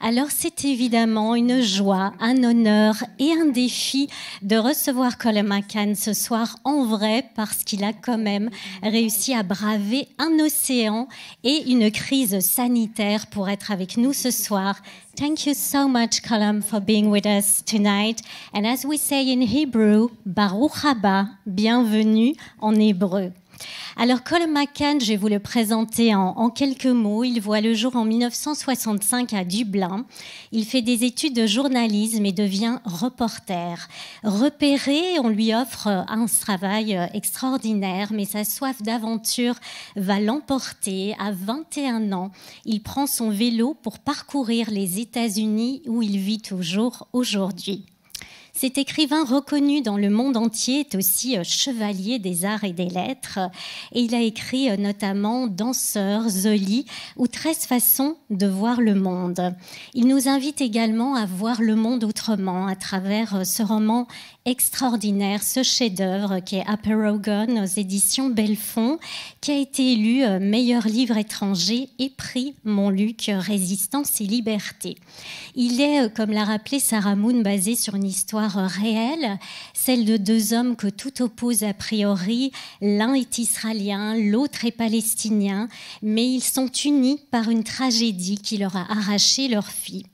Alors c'est évidemment une joie, un honneur et un défi de recevoir Colum McCann ce soir en vrai parce qu'il a quand même réussi à braver un océan et une crise sanitaire pour être avec nous ce soir. Thank you so much, Colum, for being with us tonight. And as we say in Hebrew, Baruch haba, bienvenue en hébreu. Alors, Colum McCann, je vais vous le présenter en quelques mots. Il voit le jour en 1965 à Dublin. Il fait des études de journalisme et devient reporter. Repéré, on lui offre un travail extraordinaire, mais sa soif d'aventure va l'emporter. À 21 ans, il prend son vélo pour parcourir les États-Unis où il vit toujours aujourd'hui. Cet écrivain reconnu dans le monde entier est aussi chevalier des arts et des lettres. Et il a écrit notamment Danseurs, Zoli ou 13 façons de voir le monde. Il nous invite également à voir le monde autrement à travers ce roman extraordinaire, ce chef-d'œuvre qui est Apeirogon aux éditions Belfond, qui a été élu meilleur livre étranger et prix Montluc, Résistance et Liberté. Il est, comme l'a rappelé Sarah Moon, basé sur une histoire réelle, celle de deux hommes que tout oppose a priori. L'un est israélien, l'autre est palestinien, mais ils sont unis par une tragédie qui leur a arraché leur fille.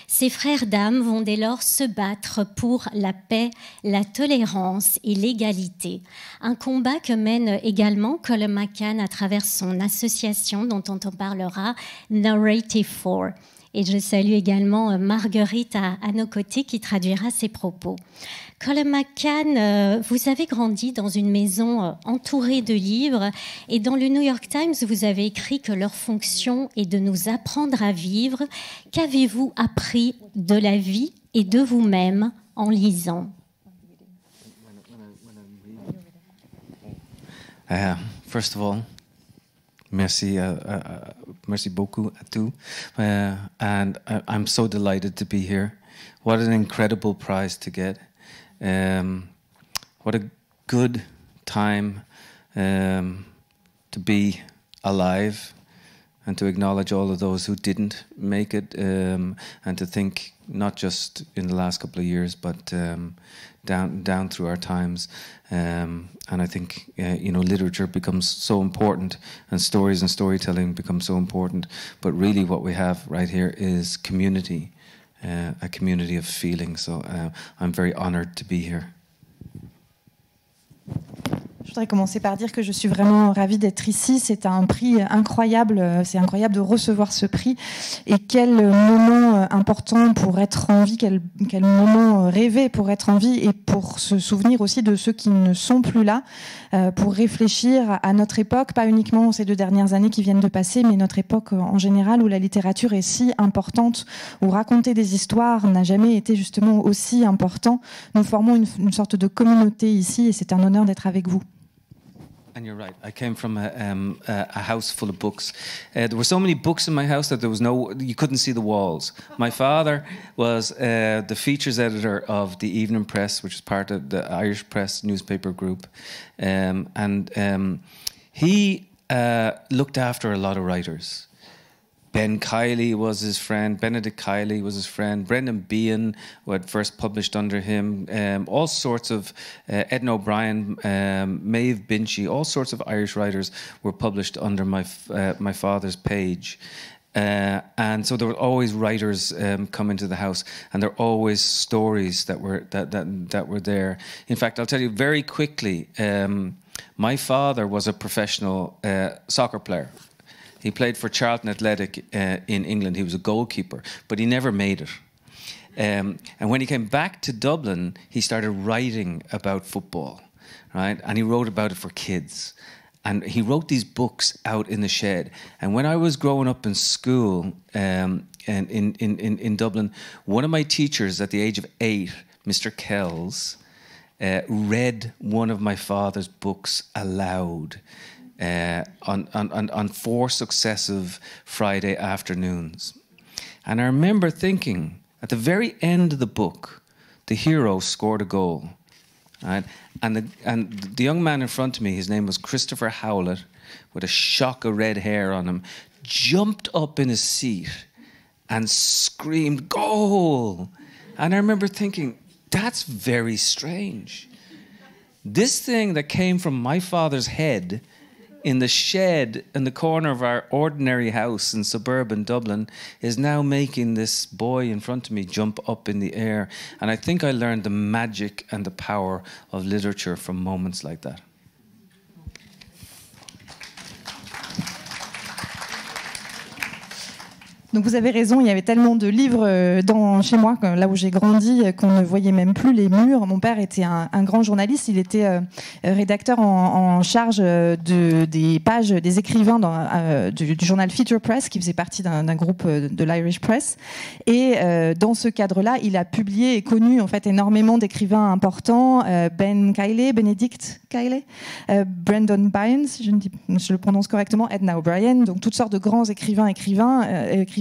Ces frères d'âme vont dès lors se battre pour la paix, la tolérance et l'égalité. Un combat que mène également Colum McCann à travers son association dont on parlera, Narrative 4. Et je salue également Marguerite à nos côtés qui traduira ses propos. Colum McCann, vous avez grandi dans une maison entourée de livres et dans le New York Times, vous avez écrit que leur fonction est de nous apprendre à vivre. Qu'avez-vous appris de la vie et de vous-même en lisant? First of all, merci, merci beaucoup à tous. And I'm so delighted to be here. What an incredible prize to get. What a good time to be alive and to acknowledge all of those who didn't make it, and to think not just in the last couple of years, but down through our times. And I think literature becomes so important, and stories and storytelling become so important. But really, what we have right here is community, a community of feeling. So I'm very honored to be here. Je voudrais commencer par dire que je suis vraiment ravie d'être ici. C'est un prix incroyable. C'est incroyable de recevoir ce prix. Et quel moment important pour être en vie, quel moment rêvé pour être en vie et pour se souvenir aussi de ceux qui ne sont plus là, pour réfléchir à notre époque, pas uniquement ces 2 dernières années qui viennent de passer, mais notre époque en général où la littérature est si importante, où raconter des histoires n'a jamais été justement aussi important. Nous formons une sorte de communauté ici et c'est un honneur d'être avec vous. And you're right. I came from a house full of books. There were so many books in my house that you couldn't see the walls. My father was the features editor of the Evening Press, which is part of the Irish Press newspaper group, and he looked after a lot of writers. Ben Kiley was his friend, Benedict Kiley was his friend, Brendan Behan, who had first published under him, all sorts of, Edna O'Brien, Maeve Binchy, all sorts of Irish writers were published under my father's page. And so there were always writers come into the house, and there were always stories that were there. In fact, I'll tell you very quickly, my father was a professional soccer player. He played for Charlton Athletic in England. He was a goalkeeper, but he never made it. And when he came back to Dublin, he started writing about football, right? And he wrote about it for kids. And he wrote these books out in the shed. And when I was growing up in school and in Dublin, one of my teachers at the age of 8, Mr. Kells, read one of my father's books aloud. On 4 successive Friday afternoons. And I remember thinking, at the very end of the book, the hero scored a goal. Right? And the young man in front of me, his name was Christopher Howlett, with a shock of red hair on him, jumped up in his seat and screamed, "Goal!" And I remember thinking, that's very strange. This thing that came from my father's head in the shed in the corner of our ordinary house in suburban Dublin is now making this boy in front of me jump up in the air. And I think I learned the magic and the power of literature from moments like that. Donc vous avez raison, il y avait tellement de livres chez moi, là où j'ai grandi, qu'on ne voyait même plus les murs. Mon père était un grand journaliste, il était rédacteur en charge des pages des écrivains du journal Feature Press, qui faisait partie d'un groupe de l'Irish Press. Et dans ce cadre-là, il a publié et connu en fait énormément d'écrivains importants, Benedict Cayley, Brandon Byron, si je le prononce correctement, Edna O'Brien, donc toutes sortes de grands écrivains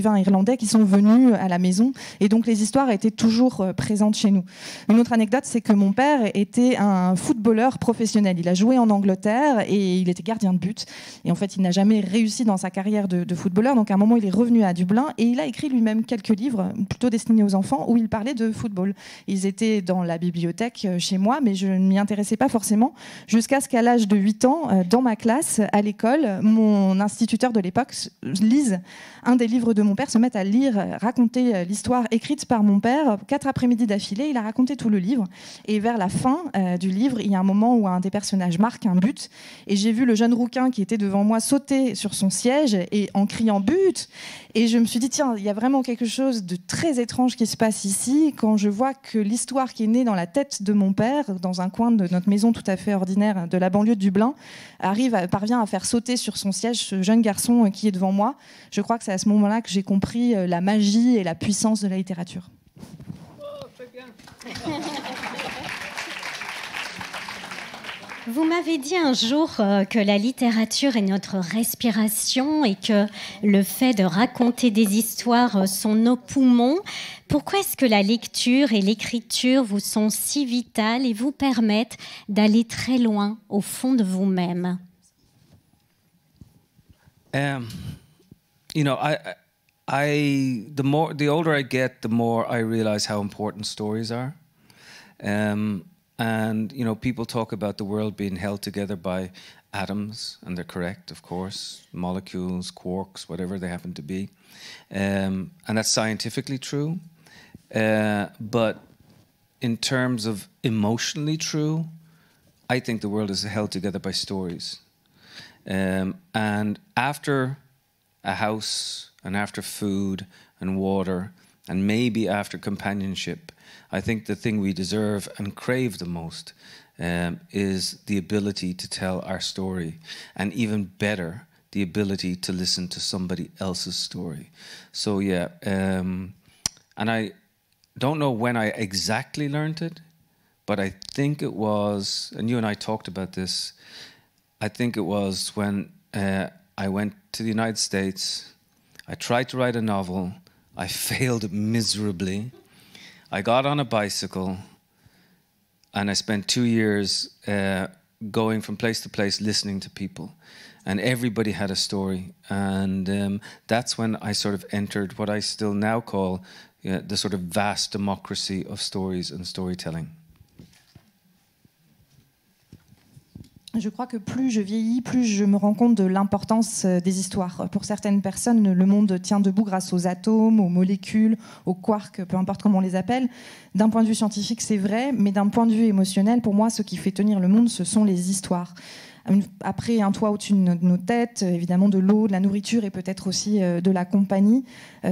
irlandais qui sont venus à la maison, et donc les histoires étaient toujours présentes chez nous. Une autre anecdote, c'est que mon père était un footballeur professionnel. Il a joué en Angleterre et il était gardien de but, et en fait il n'a jamais réussi dans sa carrière de footballeur. Donc à un moment il est revenu à Dublin et il a écrit lui-même quelques livres plutôt destinés aux enfants où il parlait de football. Ils étaient dans la bibliothèque chez moi, mais je ne m'y intéressais pas forcément, jusqu'à ce qu'à l'âge de 8 ans, dans ma classe à l'école, mon instituteur de l'époque lise un des livres de mon père, se mette à lire, raconter l'histoire écrite par mon père. 4 après-midi d'affilée, il a raconté tout le livre. Et vers la fin du livre, il y a un moment où un des personnages marque un but. Et j'ai vu le jeune rouquin qui était devant moi sauter sur son siège et en criant « but !» Et je me suis dit, tiens, il y a vraiment quelque chose de très étrange qui se passe ici quand je vois que l'histoire qui est née dans la tête de mon père, dans un coin de notre maison tout à fait ordinaire de la banlieue de Dublin, parvient à faire sauter sur son siège ce jeune garçon qui est devant moi. Je crois que c'est à ce moment-là que j'ai compris la magie et la puissance de la littérature. Oh, très bien. Vous m'avez dit un jour que la littérature est notre respiration et que le fait de raconter des histoires sont nos poumons. Pourquoi est-ce que la lecture et l'écriture vous sont si vitales et vous permettent d'aller très loin au fond de vous-même? You know, the older I get, the more I realize how important stories are. And, you know, people talk about the world being held together by atoms, and they're correct, of course, molecules, quarks, whatever they happen to be. And that's scientifically true. But in terms of emotionally true, I think the world is held together by stories. And after a house, and after food and water, and maybe after companionship, I think the thing we deserve and crave the most is the ability to tell our story, and even better, the ability to listen to somebody else's story. So yeah, and I don't know when I exactly learned it, but I think it was, and you and I talked about this, I think it was when I went to the United States. I tried to write a novel. I failed miserably. I got on a bicycle and I spent 2 years going from place to place listening to people. And everybody had a story. And that's when I sort of entered what I still now call the sort of vast democracy of stories and storytelling. Je crois que plus je vieillis, plus je me rends compte de l'importance des histoires. Pour certaines personnes, le monde tient debout grâce aux atomes, aux molécules, aux quarks, peu importe comment on les appelle. D'un point de vue scientifique, c'est vrai, mais d'un point de vue émotionnel, pour moi, ce qui fait tenir le monde, ce sont les histoires. Après un toit au-dessus de nos têtes, évidemment de l'eau, de la nourriture et peut-être aussi de la compagnie.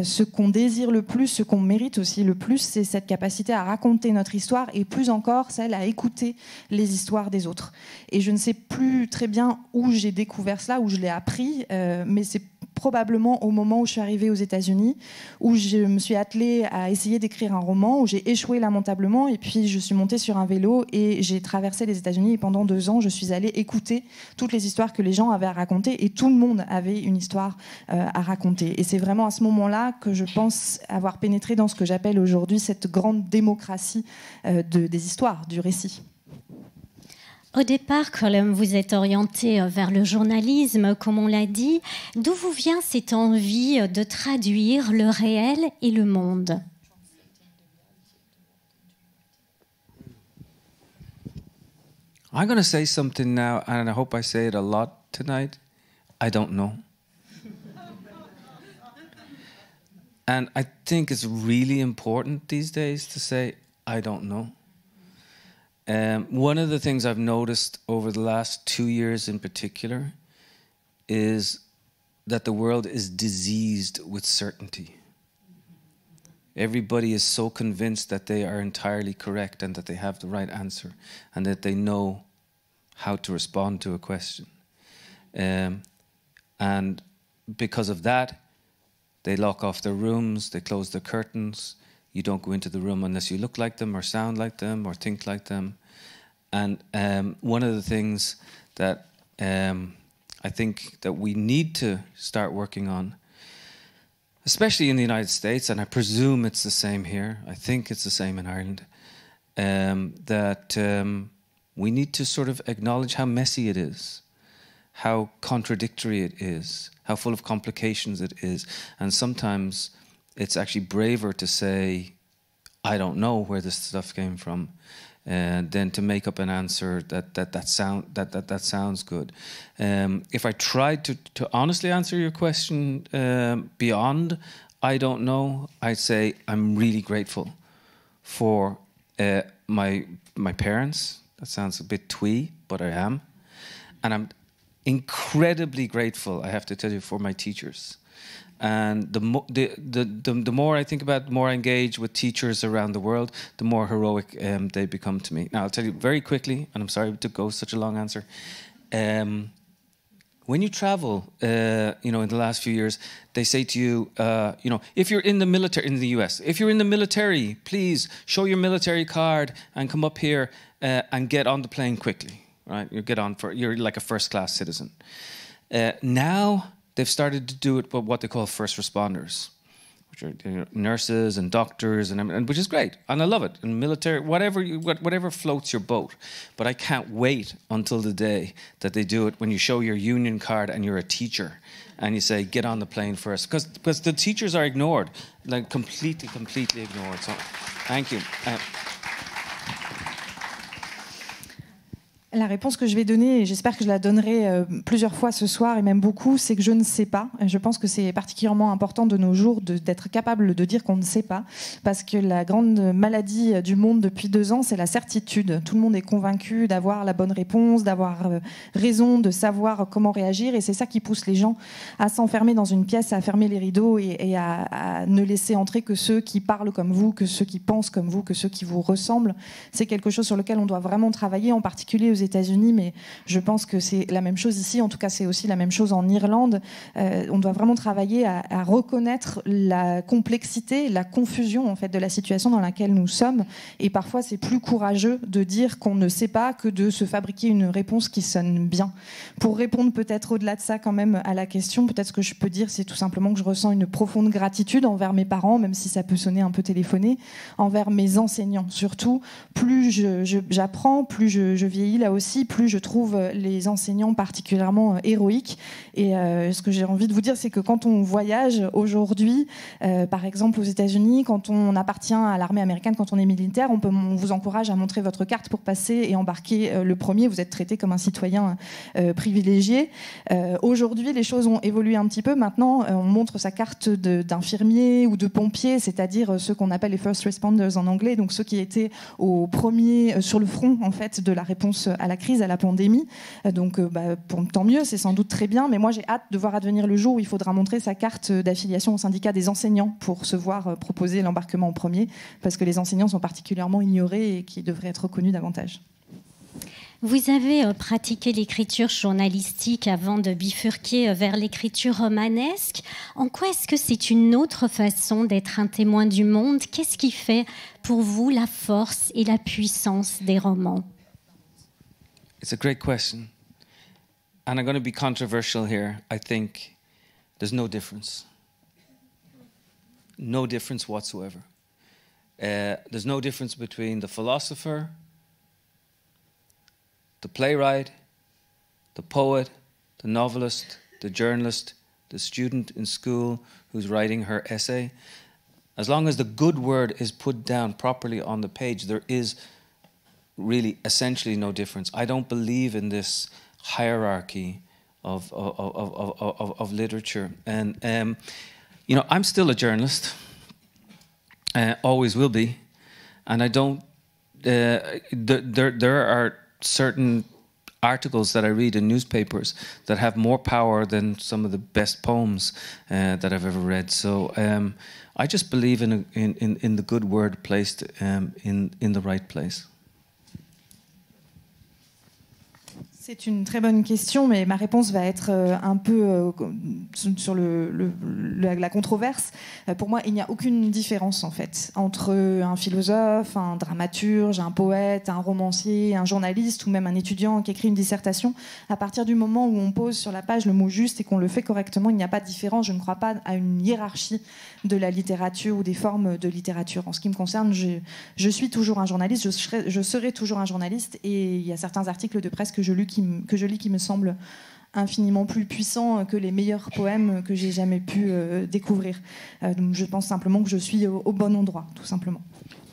Ce qu'on désire le plus, ce qu'on mérite aussi le plus, c'est cette capacité à raconter notre histoire et plus encore celle à écouter les histoires des autres. Et je ne sais plus très bien où j'ai découvert cela, où je l'ai appris, mais c'est probablement au moment où je suis arrivée aux États-Unis, où je me suis attelée à essayer d'écrire un roman, où j'ai échoué lamentablement, et puis je suis montée sur un vélo et j'ai traversé les États-Unis, et pendant 2 ans, je suis allée écouter toutes les histoires que les gens avaient à raconter, et tout le monde avait une histoire à raconter. Et c'est vraiment à ce moment-là que je pense avoir pénétré dans ce que j'appelle aujourd'hui cette grande démocratie des histoires, du récit. Au départ, Colum, vous êtes orienté vers le journalisme, comme on l'a dit. D'où vous vient cette envie de traduire le réel et le monde? I'm going to say something now, and I hope I say it a lot tonight. I don't know. And I think it's really important these days to say, I don't know. One of the things I've noticed over the last 2 years in particular is that the world is diseased with certainty. Everybody is so convinced that they are entirely correct and that they have the right answer and that they know how to respond to a question. And because of that, they lock off their rooms, they close their curtains. You don't go into the room unless you look like them or sound like them or think like them. And one of the things that I think that we need to start working on, especially in the United States, and I presume it's the same here, I think it's the same in Ireland, that we need to sort of acknowledge how messy it is, how contradictory it is, how full of complications it is. And sometimes it's actually braver to say, I don't know where this stuff came from, than to make up an answer that sounds good. If I tried to honestly answer your question beyond I don't know, I'd say I'm really grateful for my parents. That sounds a bit twee, but I am. And I'm incredibly grateful, I have to tell you, for my teachers. And the more I think about, the more I engage with teachers around the world, the more heroic they become to me. Now, I'll tell you very quickly, and I'm sorry to go such a long answer. When you travel, in the last few years, they say to you, if you're in the military, in the US, if you're in the military, please show your military card and come up here and get on the plane quickly, right? You're like a first-class citizen. Now, they've started to do it with what they call first responders, which are nurses and doctors, and which is great, and I love it. And military, whatever floats your boat. But I can't wait until the day that they do it when you show your union card and you're a teacher, and you say, get on the plane first, because the teachers are ignored, like completely ignored. So, thank you. La réponse que je vais donner, et j'espère que je la donnerai plusieurs fois ce soir et même beaucoup, c'est que je ne sais pas. Je pense que c'est particulièrement important de nos jours d'être capable de dire qu'on ne sait pas, parce que la grande maladie du monde depuis 2 ans, c'est la certitude. Tout le monde est convaincu d'avoir la bonne réponse, d'avoir raison, de savoir comment réagir, et c'est ça qui pousse les gens à s'enfermer dans une pièce, à fermer les rideaux et à ne laisser entrer que ceux qui parlent comme vous, que ceux qui pensent comme vous, que ceux qui vous ressemblent. C'est quelque chose sur lequel on doit vraiment travailler, en particulier aux États-Unis, mais je pense que c'est la même chose ici. En tout cas, c'est aussi la même chose en Irlande. On doit vraiment travailler à reconnaître la complexité, la confusion en fait de la situation dans laquelle nous sommes. Et parfois, c'est plus courageux de dire qu'on ne sait pas que de se fabriquer une réponse qui sonne bien. Pour répondre peut-être au-delà de ça quand même à la question, peut-être ce que je peux dire, c'est tout simplement que je ressens une profonde gratitude envers mes parents, même si ça peut sonner un peu téléphoné, envers mes enseignants. Surtout, plus j'apprends, plus je vieillis là aussi, plus je trouve les enseignants particulièrement héroïques. Et ce que j'ai envie de vous dire, c'est que quand on voyage aujourd'hui, par exemple aux États-Unis, quand on appartient à l'armée américaine, quand on est militaire, on vous encourage à montrer votre carte pour passer et embarquer le premier. Vous êtes traité comme un citoyen privilégié. Aujourd'hui, les choses ont évolué un petit peu. Maintenant, on montre sa carte d'infirmier ou de pompier, c'est-à-dire ceux qu'on appelle les first responders en anglais, donc ceux qui étaient au premier sur le front en fait de la réponse à la crise, à la pandémie. Donc tant mieux, c'est sans doute très bien, mais moi j'ai hâte de voir advenir le jour où il faudra montrer sa carte d'affiliation au syndicat des enseignants pour se voir proposer l'embarquement en premier, parce que les enseignants sont particulièrement ignorés et qui devraient être reconnus davantage. Vous avez pratiqué l'écriture journalistique avant de bifurquer vers l'écriture romanesque. En quoi est-ce que c'est une autre façon d'être un témoin du monde? Qu'est-ce qui fait pour vous la force et la puissance des romans? It's a great question. And I'm going to be controversial here. I think there's no difference. No difference whatsoever. There's no difference between the philosopher the playwright, the poet, the novelist, the journalist, the student in school who's writing her essay. As long as the good word is put down properly on the page, there is really essentially no difference. I don't believe in this hierarchy of literature. And, you know, I'm still a journalist, always will be. And I don't, there are certain articles that I read in newspapers that have more power than some of the best poems that I've ever read. So I just believe in the good word placed in the right place. C'est une très bonne question, mais ma réponse va être un peu sur la controverse. Pour moi, il n'y a aucune différence en fait entre un philosophe, un dramaturge, un poète, un romancier, un journaliste ou même un étudiant qui écrit une dissertation. À partir du moment où on pose sur la page le mot juste et qu'on le fait correctement, il n'y a pas de différence. Je ne crois pas à une hiérarchie de la littérature ou des formes de littérature. En ce qui me concerne, je suis toujours un journaliste, je serai toujours un journaliste, et il y a certains articles de presse que je lis qui me semblent infiniment plus puissants que les meilleurs poèmes que j'ai jamais pu découvrir. Donc je pense simplement que je suis au bon endroit, tout simplement.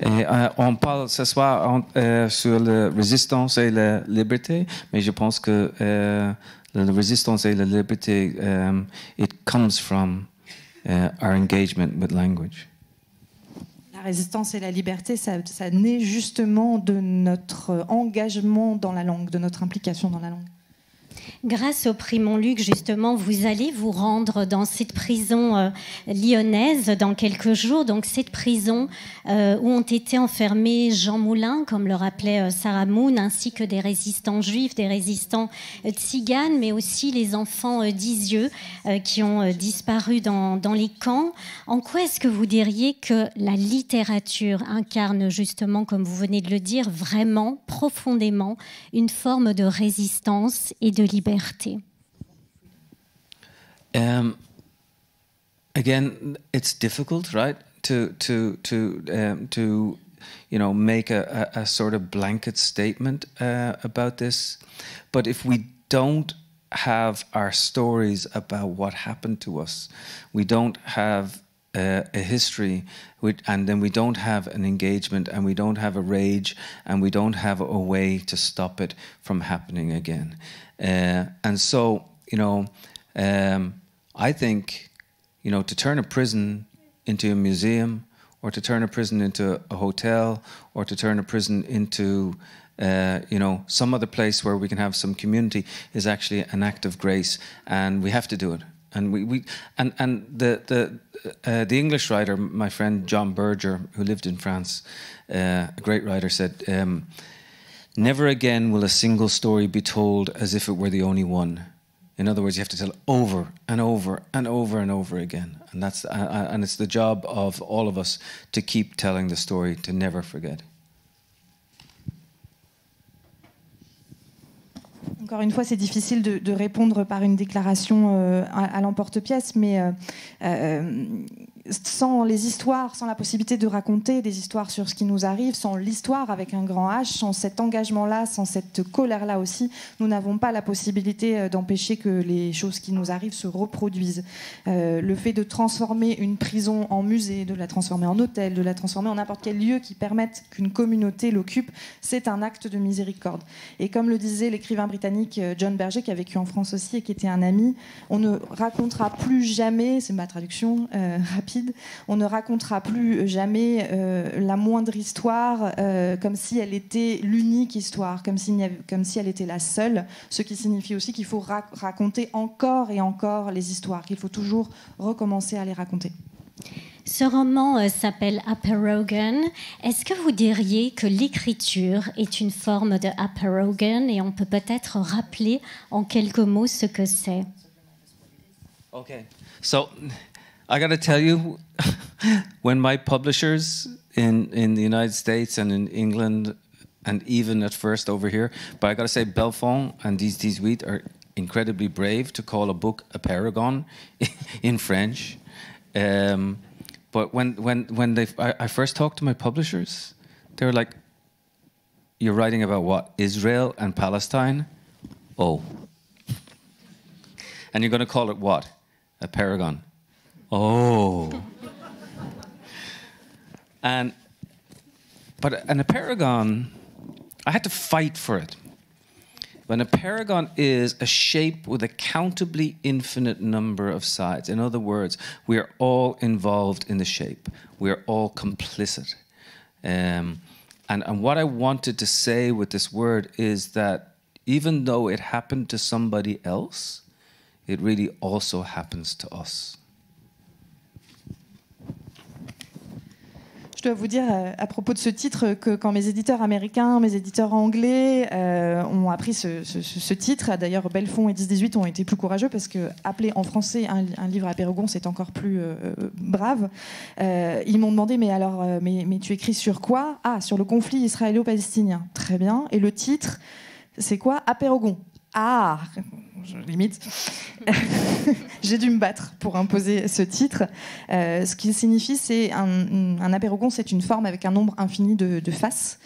Et, on parle ce soir sur la résistance et la liberté, mais je pense que la résistance et la liberté, it comes from our engagement with language. La résistance et la liberté, ça naît justement de notre engagement dans la langue, de notre implication dans la langue. Grâce au prix Montluc, justement, vous allez vous rendre dans cette prison lyonnaise dans quelques jours. Donc cette prison où ont été enfermés Jean Moulin, comme le rappelait Sarah Moon, ainsi que des résistants juifs, des résistants tziganes, mais aussi les enfants d'Isieux qui ont disparu dans les camps. En quoi est-ce que vous diriez que la littérature incarne justement, comme vous venez de le dire, vraiment, profondément, une forme de résistance et de liberté? Again, it's difficult, right, to you know, make a sort of blanket statement about this. But if we don't have our stories about what happened to us, we don't have a history, and then we don't have an engagement, and we don't have a rage, and we don't have a way to stop it from happening again. And so, you know, I think, you know, to turn a prison into a museum, or to turn a prison into a hotel, or to turn a prison into, you know, some other place where we can have some community is actually an act of grace, and we have to do it. And the English writer, my friend John Berger, who lived in France, a great writer, said, never again will a single story be told as if it were the only one. In other words, you have to tell it over and over and over and over again. And that's and it's the job of all of us to keep telling the story, to never forget. Encore une fois, c'est difficile de répondre par une déclaration à l'emporte-pièce, mais sans les histoires, sans la possibilité de raconter des histoires sur ce qui nous arrive, sans l'histoire avec un grand H, sans cet engagement-là, sans cette colère-là aussi, nous n'avons pas la possibilité d'empêcher que les choses qui nous arrivent se reproduisent. Le fait de transformer une prison en musée, de la transformer en hôtel, de la transformer en n'importe quel lieu qui permette qu'une communauté l'occupe, c'est un acte de miséricorde. Et comme le disait l'écrivain britannique John Berger, qui a vécu en France aussi et qui était un ami, on ne racontera plus jamais, c'est ma traduction rapide, on ne racontera plus jamais la moindre histoire comme si elle était l'unique histoire, comme si elle était la seule, ce qui signifie aussi qu'il faut raconter encore et encore les histoires, qu'il faut toujours recommencer à les raconter. Ce roman s'appelle Apeirogon. Est-ce que vous diriez que l'écriture est une forme de Apeirogon, et on peut peut-être rappeler en quelques mots ce que c'est? Okay, so I got to tell you, when my publishers in the United States and in England, and even at first over here, but I got to say Belfond and these 18 are incredibly brave to call a book Apeirogon in French. But when I first talked to my publishers, they were like, you're writing about what? Israel and Palestine? Oh. And you're going to call it what? Apeirogon. Oh. But an Apeirogon, I had to fight for it. An Apeirogon is a shape with a countably infinite number of sides. In other words, we are all involved in the shape. We are all complicit. And what I wanted to say with this word is that even though it happened to somebody else, it really also happens to us. Je dois vous dire à propos de ce titre que quand mes éditeurs américains, mes éditeurs anglais ont appris ce titre, d'ailleurs Belfond et 10-18 ont été plus courageux parce que appeler en français un livre Apeirogon, c'est encore plus brave. Ils m'ont demandé mais alors mais tu écris sur quoi? Ah, sur le conflit israélo-palestinien. Très bien. Et le titre, c'est quoi? Apeirogon. Ah, limite. J'ai dû me battre pour imposer ce titre. Ce qu'il signifie, c'est un apeirogon, c'est une forme avec un nombre infini de faces.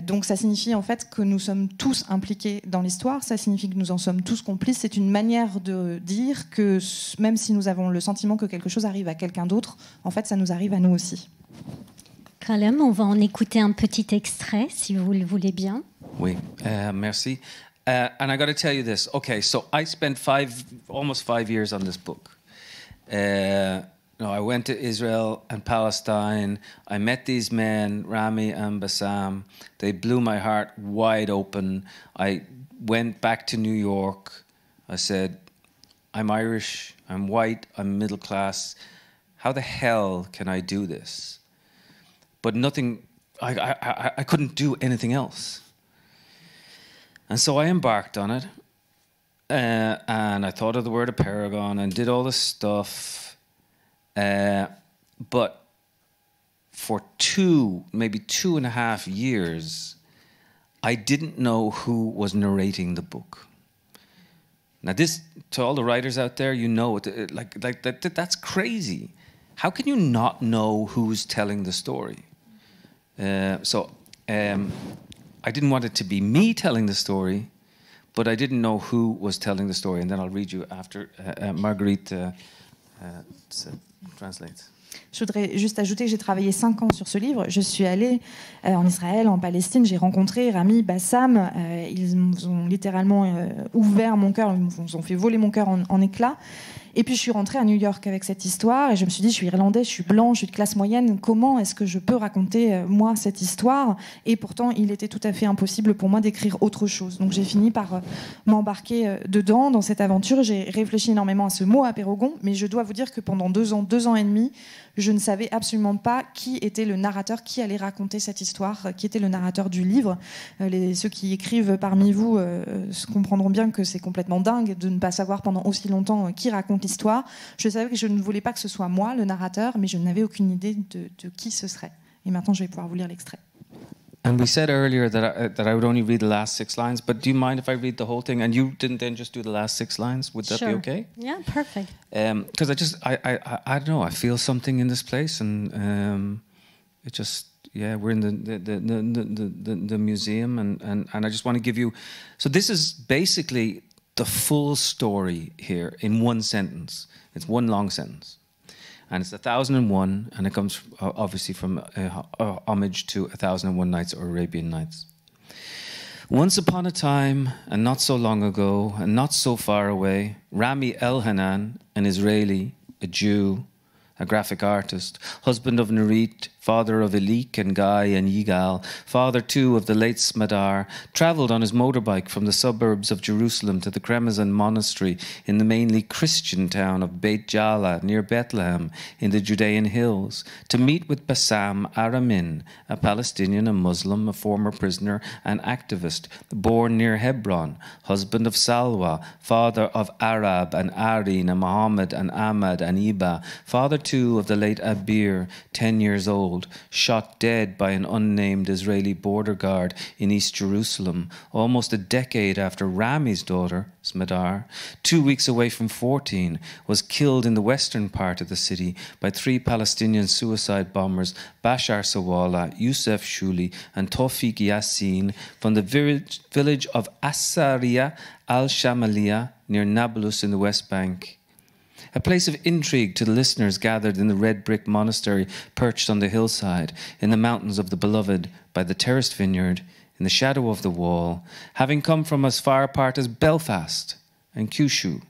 Donc ça signifie en fait que nous sommes tous impliqués dans l'histoire. Ça signifie que nous en sommes tous complices. C'est une manière de dire que même si nous avons le sentiment que quelque chose arrive à quelqu'un d'autre, en fait, ça nous arrive à nous aussi. Colum, on va en écouter un petit extrait, si vous le voulez bien. Oui, merci. And I got to tell you this. Okay, so I spent almost 5 years on this book. I went to Israel and Palestine. I met these men, Rami and Bassam. They blew my heart wide open. I went back to New York. I said, I'm Irish, I'm white, I'm middle class. How the hell can I do this? But nothing, I couldn't do anything else. And so I embarked on it, and I thought of the word Apeirogon and did all this stuff. But for maybe 2.5 years, I didn't know who was narrating the book. Now this, to all the writers out there, you know, that's crazy. How can you not know who's telling the story? I didn't want it to be me telling the story, but I didn't know who was telling the story. And then I'll read you after Marguerite translates. Je voudrais juste ajouter que j'ai travaillé 5 ans sur ce livre. Je suis allée en Israël, en Palestine. J'ai rencontré Rami, Bassam. Ils ont littéralement ouvert mon cœur. Ils ont fait voler mon cœur en éclats. Et puis je suis rentrée à New York avec cette histoire et je me suis dit, je suis irlandais, je suis blanc, je suis de classe moyenne, comment est-ce que je peux raconter moi cette histoire? Et pourtant il était tout à fait impossible pour moi d'écrire autre chose. Donc j'ai fini par m'embarquer dedans, dans cette aventure. J'ai réfléchi énormément à ce mot Apeirogon, mais je dois vous dire que pendant 2 ans et demi, je ne savais absolument pas qui était le narrateur, qui allait raconter cette histoire, qui était le narrateur du livre. Ceux qui écrivent parmi vous comprendront bien que c'est complètement dingue de ne pas savoir pendant aussi longtemps qui raconte l'histoire. Je savais que je ne voulais pas que ce soit moi, le narrateur, mais je n'avais aucune idée de qui ce serait. Et maintenant, je vais pouvoir vous lire l'extrait. And we said earlier that I would only read the last 6 lines, but do you mind if I read the whole thing and you didn't then just do the last 6 lines? Would that be okay? Yeah, perfect. Because I don't know, I feel something in this place, and it just, yeah, we're in the museum, and I just want to give you. So this is basically the full story here in one sentence. It's one long sentence. And it's 1001, and it comes obviously from homage to 1001 Nights or Arabian Nights. Once upon a time, and not so long ago, and not so far away, Rami Elhanan, an Israeli, a Jew, a graphic artist, husband of Nurit, father of Elik and Guy and Yigal, father too of the late Smadar, travelled on his motorbike from the suburbs of Jerusalem to the Kremazan monastery in the mainly Christian town of Beit Jala near Bethlehem in the Judean hills to meet with Bassam Aramin, a Palestinian, a Muslim, a former prisoner and activist, born near Hebron, husband of Salwa, father of Arab and Arin and Muhammad and Ahmad and Iba, father too of the late Abir, 10 years old, old, shot dead by an unnamed Israeli border guard in East Jerusalem, almost a decade after Rami's daughter, Smadar, 2 weeks away from 14, was killed in the western part of the city by 3 Palestinian suicide bombers, Bashar Sawala, Youssef Shuli, and Tawfiq Yassin, from the village of Asariya al-Shamaliya near Nablus in the West Bank. A place of intrigue to the listeners gathered in the red brick monastery perched on the hillside, in the mountains of the beloved, by the terraced vineyard, in the shadow of the wall, having come from as far apart as Belfast and Kyushu,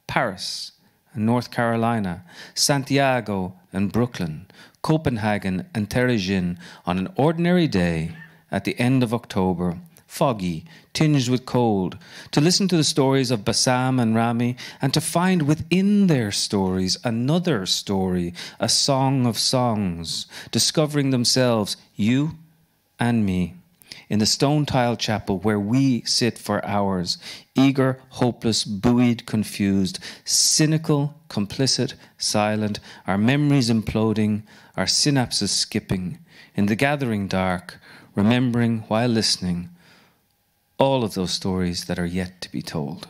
Paris and North Carolina, Santiago and Brooklyn, Copenhagen and Terezin, on an ordinary day at the end of October, foggy, tinged with cold, to listen to the stories of Bassam and Rami, and to find within their stories another story, a song of songs, discovering themselves, you and me, in the stone-tiled chapel where we sit for hours, eager, hopeless, buoyed, confused, cynical, complicit, silent, our memories imploding, our synapses skipping, in the gathering dark, remembering while listening, all of those stories that are yet to be told.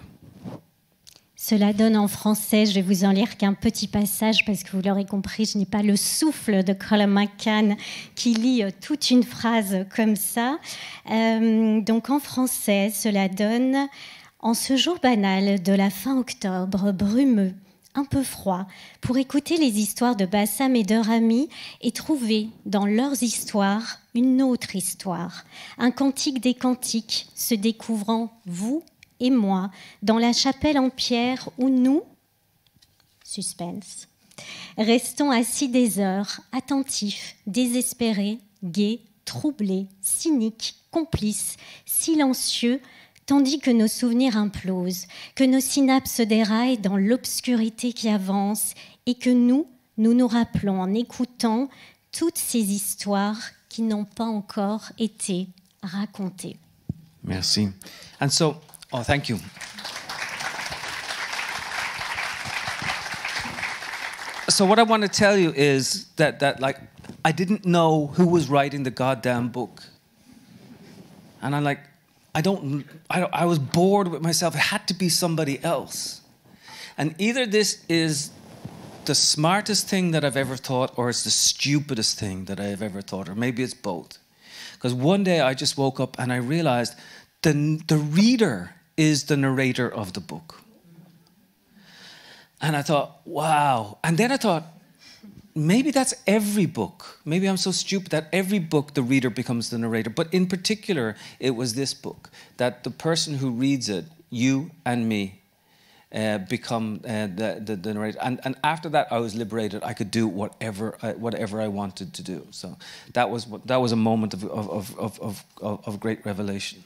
Cela donne en français, je vais vous en lire qu'un petit passage parce que vous l'aurez compris, je n'ai pas le souffle de Colum McCann qui lit toute une phrase comme ça. Donc en français, cela donne « En ce jour banal de la fin octobre, brumeux, un peu froid, pour écouter les histoires de Bassam et de Rami et trouver dans leurs histoires une autre histoire, un cantique des cantiques, se découvrant vous et moi dans la chapelle en pierre où nous, suspense, restons assis des heures, attentifs, désespérés, gais, troublés, cyniques, complices, silencieux, tandis que nos souvenirs implosent, que nos synapses déraillent dans l'obscurité qui avance et que nous nous rappelons en écoutant toutes ces histoires qui n'ont pas encore été racontées. Merci. And so, oh, thank you. So what I want to tell you is that like, I didn't know who was writing the goddamn book. And I'm like, I was bored with myself. It had to be somebody else. And either this is the smartest thing that I've ever thought, or it's the stupidest thing that I have ever thought, or maybe it's both. Because one day I just woke up and I realized the reader is the narrator of the book. And I thought, wow. And then I thought, maybe that's every book. Maybe I'm so stupid that every book the reader becomes the narrator. But in particular, it was this book, that the person who reads it, you and me, become the narrator. And after that, I was liberated. I could do whatever I wanted to do. So that was a moment of great revelation.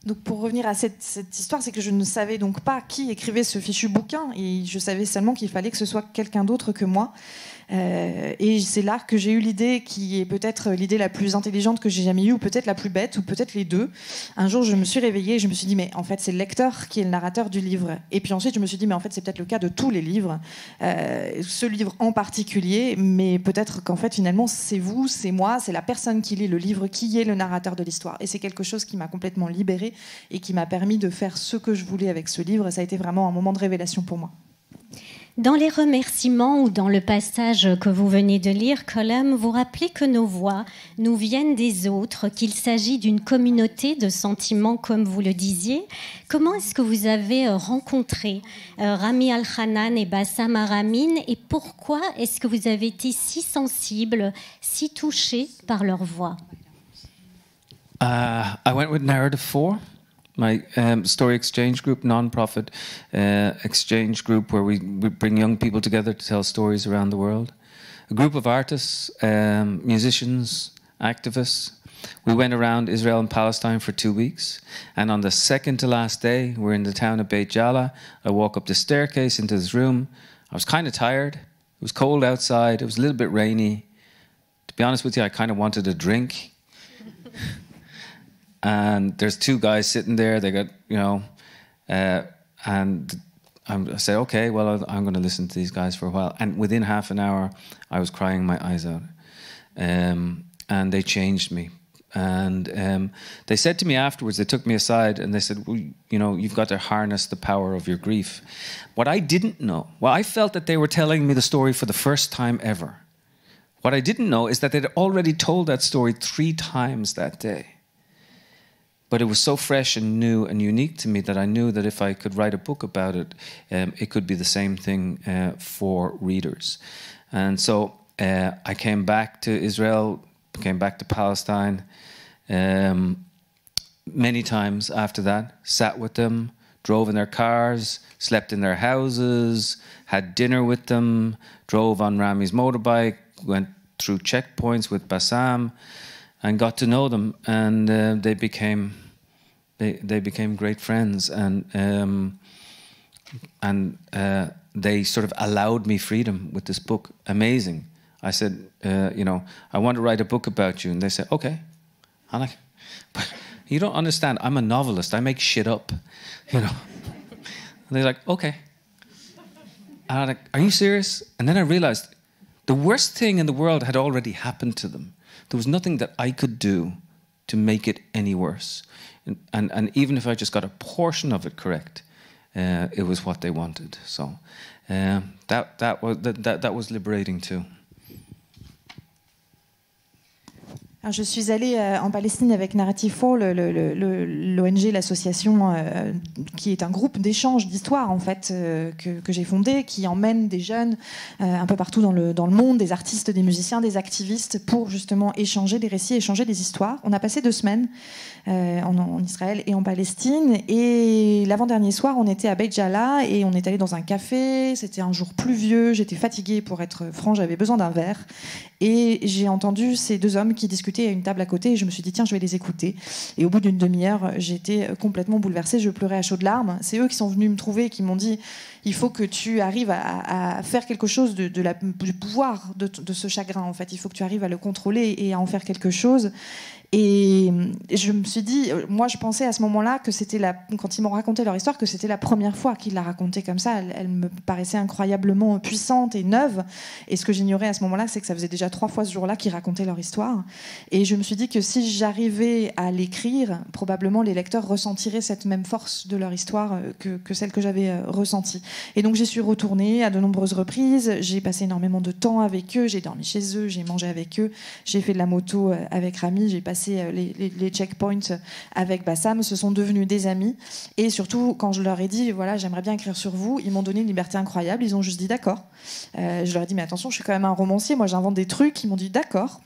Donc pour revenir à cette histoire, c'est que je ne savais donc pas qui écrivait ce fichu bouquin et je savais seulement qu'il fallait que ce soit quelqu'un d'autre que moi. Et c'est là que j'ai eu l'idée qui est peut-être l'idée la plus intelligente que j'ai jamais eue, ou peut-être la plus bête, ou peut-être les deux. Un jour, je me suis réveillée et je me suis dit, mais en fait, c'est le lecteur qui est le narrateur du livre. Et puis ensuite, je me suis dit, mais en fait, c'est peut-être le cas de tous les livres, ce livre en particulier, mais peut-être qu'en fait, finalement, c'est vous, c'est moi, c'est la personne qui lit le livre qui est le narrateur de l'histoire. Et c'est quelque chose qui m'a complètement libérée et qui m'a permis de faire ce que je voulais avec ce livre. Et ça a été vraiment un moment de révélation pour moi. Dans les remerciements ou dans le passage que vous venez de lire, Colum, vous rappelez que nos voix nous viennent des autres, qu'il s'agit d'une communauté de sentiments, comme vous le disiez. Comment est-ce que vous avez rencontré Rami Elhanan et Bassam Aramin, et pourquoi est-ce que vous avez été si sensible, si touché par leur voix? I went with Narrative 4. My story exchange group, non-profit exchange group where we bring young people together to tell stories around the world. A group of artists, musicians, activists. We went around Israel and Palestine for 2 weeks. And on the second to last day, we're in the town of Beit Jala. I walk up the staircase into this room. I was kind of tired. It was cold outside. It was a little bit rainy. To be honest with you, I kind of wanted a drink. And there's 2 guys sitting there. They got, and I said, okay, well, I'm going to listen to these guys for a while. And within half an hour, I was crying my eyes out. And they changed me. And they said to me afterwards, they took me aside and they said, well, you know, you've got to harness the power of your grief. What I didn't know, well, I felt that they were telling me the story for the first time ever. What I didn't know is that they'd already told that story 3 times that day. But it was so fresh and new and unique to me that I knew that if I could write a book about it, it could be the same thing for readers. And so I came back to Israel, came back to Palestine many times after that, sat with them, drove in their cars, slept in their houses, had dinner with them, drove on Rami's motorbike, went through checkpoints with Bassam, and got to know them. And they became great friends, and they sort of allowed me freedom with this book. Amazing. I said, you know, I want to write a book about you. And they said, okay. I'm like, but you don't understand. I'm a novelist. I make shit up, you know. And they're like, okay. And I'm like, are you serious? And then I realized the worst thing in the world had already happened to them. There was nothing that I could do to make it any worse. And even if I just got a portion of it correct, it was what they wanted. So that was liberating too. Alors, je suis allée en Palestine avec Narrative 4, l'ONG, l'association qui est un groupe d'échange d'histoire en fait que j'ai fondé, qui emmène des jeunes un peu partout dans le monde, des artistes, des musiciens, des activistes pour justement échanger des récits, échanger des histoires. On a passé 2 semaines en Israël et en Palestine, et l'avant-dernier soir on était à Beit Jala et on est allé dans un café. C'était un jour pluvieux, j'étais fatiguée, pour être franc, j'avais besoin d'un verre, et j'ai entendu ces 2 hommes qui discutaient à une table à côté, et je me suis dit tiens, je vais les écouter. Et au bout d'une demi-heure, j'étais complètement bouleversée, je pleurais à chaudes larmes. C'est eux qui sont venus me trouver et qui m'ont dit il faut que tu arrives à faire quelque chose du pouvoir de ce chagrin en fait. Il faut que tu arrives à le contrôler et à en faire quelque chose. Et je me suis dit, moi je pensais à ce moment-là que c'était quand ils m'ont raconté leur histoire, que c'était la première fois qu'ils la racontaient comme ça. Elle me paraissait incroyablement puissante et neuve. Et ce que j'ignorais à ce moment-là, c'est que ça faisait déjà 3 fois ce jour-là qu'ils racontaient leur histoire. Et je me suis dit que si j'arrivais à l'écrire, probablement les lecteurs ressentiraient cette même force de leur histoire que celle que j'avais ressentie. Et donc j'y suis retournée à de nombreuses reprises. J'ai passé énormément de temps avec eux. J'ai dormi chez eux, j'ai mangé avec eux. J'ai fait de la moto avec Rami. J'ai passé les checkpoints avec Bassam. Ce sont devenus des amis. Et surtout, quand je leur ai dit voilà, j'aimerais bien écrire sur vous, ils m'ont donné une liberté incroyable. Ils ont juste dit d'accord. Je leur ai dit mais attention, je suis quand même un romancier, moi j'invente des trucs. Ils m'ont dit d'accord.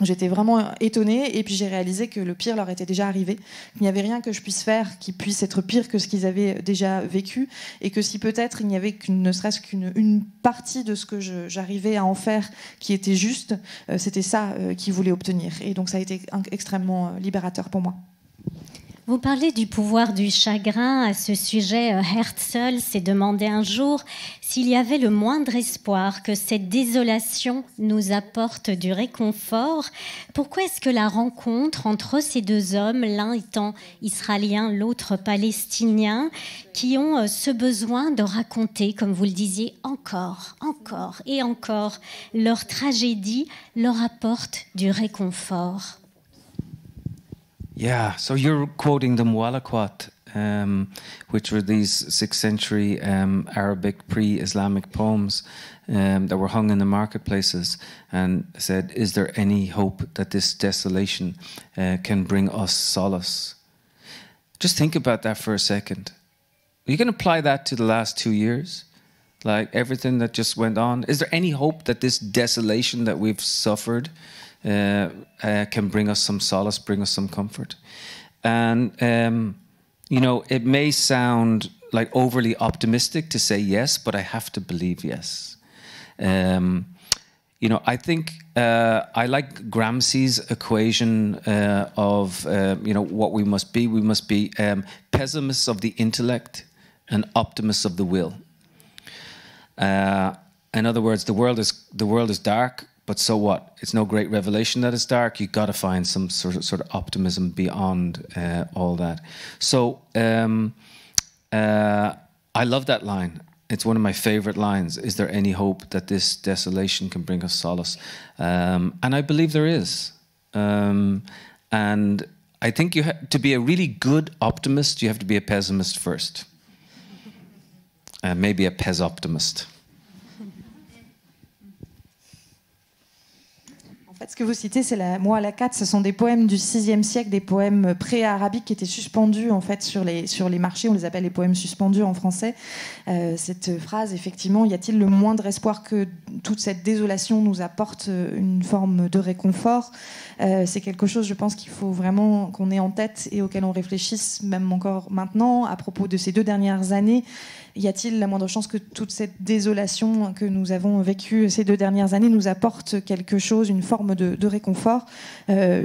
J'étais vraiment étonnée, et puis j'ai réalisé que le pire leur était déjà arrivé, qu'il n'y avait rien que je puisse faire qui puisse être pire que ce qu'ils avaient déjà vécu, et que si peut-être il n'y avait ne serait-ce qu'une partie de ce que j'arrivais à en faire qui était juste, c'était ça qu'ils voulaient obtenir. Et donc ça a été extrêmement libérateur pour moi. Vous parlez du pouvoir du chagrin. À ce sujet, Herzl s'est demandé un jour s'il y avait le moindre espoir que cette désolation nous apporte du réconfort. Pourquoi est-ce que la rencontre entre ces 2 hommes, l'un étant israélien, l'autre palestinien, qui ont ce besoin de raconter, comme vous le disiez, encore et encore, leur tragédie, leur apporte du réconfort? Yeah, so you're quoting the Muwalakwat, which were these 6th century Arabic pre-Islamic poems that were hung in the marketplaces, and said, is there any hope that this desolation can bring us solace? Just think about that for a second. You can apply that to the last 2 years, like everything that just went on. Is there any hope that this desolation that we've suffered can bring us some solace, bring us some comfort? And, you know, it may sound like overly optimistic to say yes, but I have to believe yes. You know, I think I like Gramsci's equation of, you know, what we must be. We must be pessimists of the intellect and optimists of the will. In other words, the world is dark, but so what? It's no great revelation that it's dark. You've got to find some sort of optimism beyond all that. So I love that line. It's one of my favorite lines. Is there any hope that this desolation can bring us solace? And I believe there is. And I think to be a really good optimist, you have to be a pessimist first. Maybe a pes-optimist. En fait, ce que vous citez, c'est moi la 4. Ce sont des poèmes du VIe siècle, des poèmes pré-arabiques qui étaient suspendus en fait sur les marchés. On les appelle les poèmes suspendus en français. Cette phrase, effectivement, y a-t-il le moindre espoir que toute cette désolation nous apporte une forme de réconfort? C'est quelque chose, je pense, qu'il faut vraiment qu'on ait en tête et auquel on réfléchisse même encore maintenant à propos de ces 2 dernières années. Y a-t-il la moindre chance que toute cette désolation que nous avons vécue ces 2 dernières années nous apporte quelque chose, une forme de réconfort?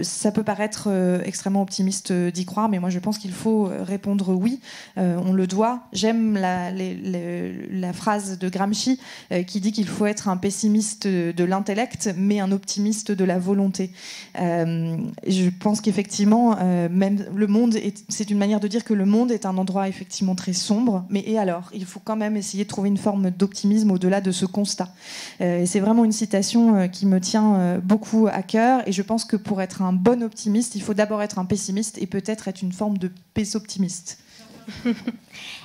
Ça peut paraître extrêmement optimiste d'y croire, mais moi je pense qu'il faut répondre oui. On le doit. J'aime la phrase de Gramsci qui dit qu'il faut être un pessimiste de l'intellect, mais un optimiste de la volonté. Je pense qu'effectivement, même le monde, c'est une manière de dire que le monde est un endroit effectivement très sombre, mais et alors? Il faut quand même essayer de trouver une forme d'optimisme au-delà de ce constat. Et c'est vraiment une citation qui me tient beaucoup à cœur. Et je pense que pour être un bon optimiste, il faut d'abord être un pessimiste et peut-être être une forme de pessoptimiste.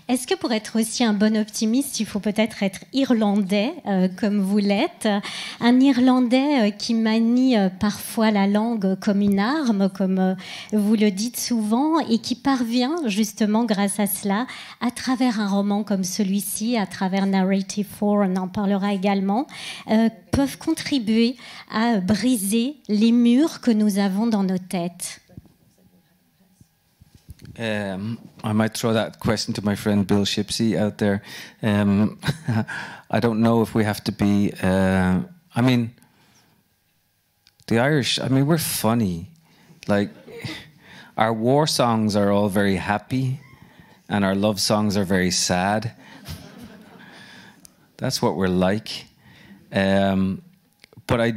Est-ce que pour être aussi un bon optimiste, il faut peut-être être irlandais, comme vous l'êtes? Un irlandais qui manie parfois la langue comme une arme, comme vous le dites souvent, et qui parvient justement grâce à cela, à travers un roman comme celui-ci, à travers Narrative 4, on en parlera également, peuvent contribuer à briser les murs que nous avons dans nos têtes. I might throw that question to my friend Bill Shipsey out there. I don't know if we have to be... I mean, the Irish, I mean, we're funny. Like, our war songs are all very happy, and our love songs are very sad. That's what we're like. But I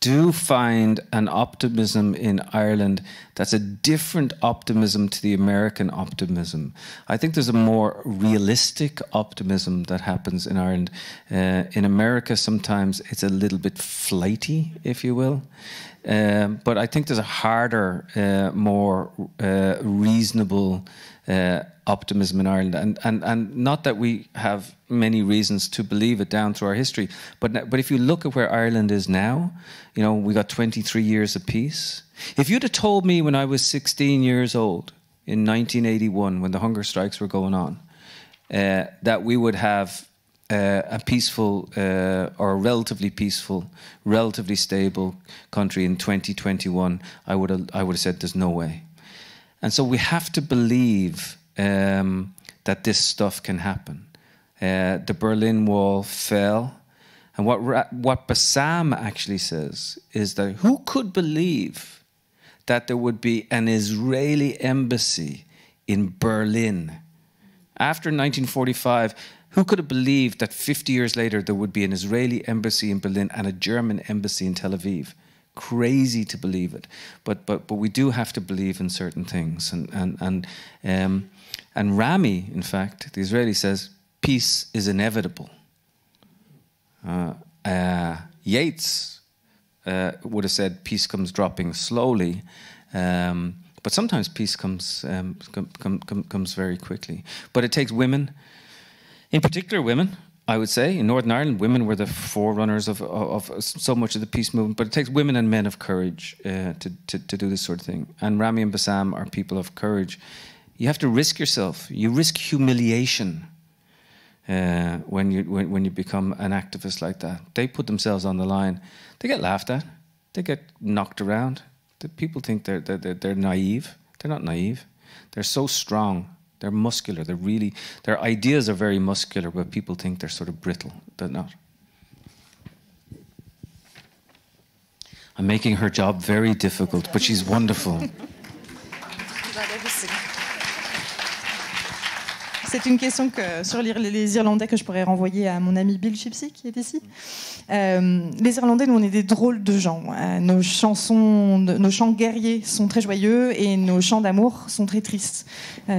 do find an optimism in Ireland that's a different optimism to the American optimism. I think there's a more realistic optimism that happens in Ireland. In America, sometimes it's a little bit flighty, if you will. But I think there's a harder, more reasonable optimism in Ireland, and not that we have many reasons to believe it down through our history, but if you look at where Ireland is now, you know, we got 23 years of peace. If you'd have told me when I was 16 years old in 1981, when the hunger strikes were going on, that we would have a peaceful or a relatively peaceful, relatively stable country in 2021, I would have said there's no way. And so we have to believe that this stuff can happen. The Berlin Wall fell, and what Bassam actually says is that who could believe that there would be an Israeli embassy in Berlin? After 1945, who could have believed that 50 years later there would be an Israeli embassy in Berlin and a German embassy in Tel Aviv? Crazy to believe it, but we do have to believe in certain things. And Rami, in fact, the Israeli, says peace is inevitable. Yeats would have said peace comes dropping slowly, but sometimes peace comes very quickly. But it takes women, in particular women, I would say. In Northern Ireland, women were the forerunners of so much of the peace movement, but it takes women and men of courage to do this sort of thing. And Rami and Bassam are people of courage. You have to risk yourself. You risk humiliation when you become an activist like that. They put themselves on the line. They get laughed at. They get knocked around. The people think they're naive. They're not naive. They're so strong. They're muscular. Their ideas are very muscular, but people think they're sort of brittle. They're not. I'm making her job very difficult, but she's wonderful. C'est une question sur les Irlandais que je pourrais renvoyer à mon ami Bill Shipsey qui est ici. Les Irlandais, nous, on est des drôles de gens. Nos chants guerriers sont très joyeux et nos chants d'amour sont très tristes.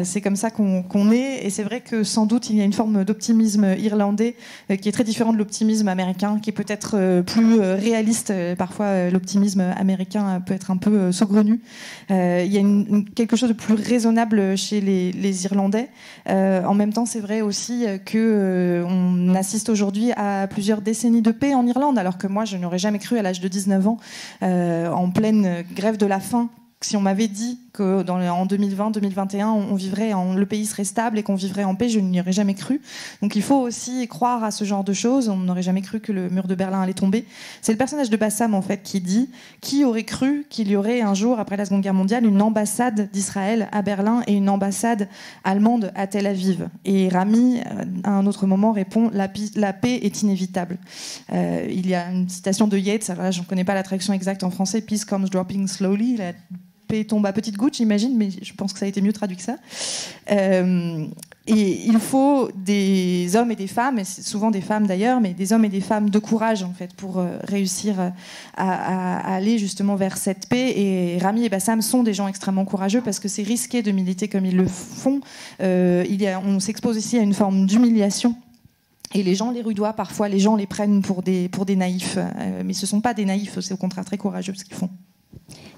C'est comme ça qu'on est, et c'est vrai que sans doute il y a une forme d'optimisme irlandais qui est très différent de l'optimisme américain, qui est peut-être plus réaliste. Parfois, l'optimisme américain peut être un peu saugrenu. Il y a quelque chose de plus raisonnable chez les Irlandais. En même temps, c'est vrai aussi qu'on assiste aujourd'hui à plusieurs décennies de paix en Irlande, alors que moi, je n'aurais jamais cru à l'âge de 19 ans, en pleine grève de la faim, si on m'avait dit qu'en 2020-2021, le pays serait stable et qu'on vivrait en paix, je n'y aurais jamais cru. Donc il faut aussi croire à ce genre de choses. On n'aurait jamais cru que le mur de Berlin allait tomber. C'est le personnage de Bassam, en fait, qui dit « Qui aurait cru qu'il y aurait un jour, après la Seconde Guerre mondiale, une ambassade d'Israël à Berlin et une ambassade allemande à Tel Aviv ?» Et Rami, à un autre moment, répond « La paix est inévitable ». Il y a une citation de Yeats, alors là, je ne connais pas la traduction exacte en français, « Peace comes dropping slowly », la paix tombe à petites gouttes, j'imagine, mais je pense que ça a été mieux traduit que ça. Et il faut des hommes et des femmes, et souvent des femmes d'ailleurs, mais des hommes et des femmes de courage, en fait, pour réussir à aller justement vers cette paix. Et Rami et Bassam sont des gens extrêmement courageux, parce que c'est risqué de militer comme ils le font. On s'expose ici à une forme d'humiliation. Et les gens les rudoient, parfois les gens les prennent pour des naïfs. Mais ce ne sont pas des naïfs, c'est au contraire très courageux ce qu'ils font.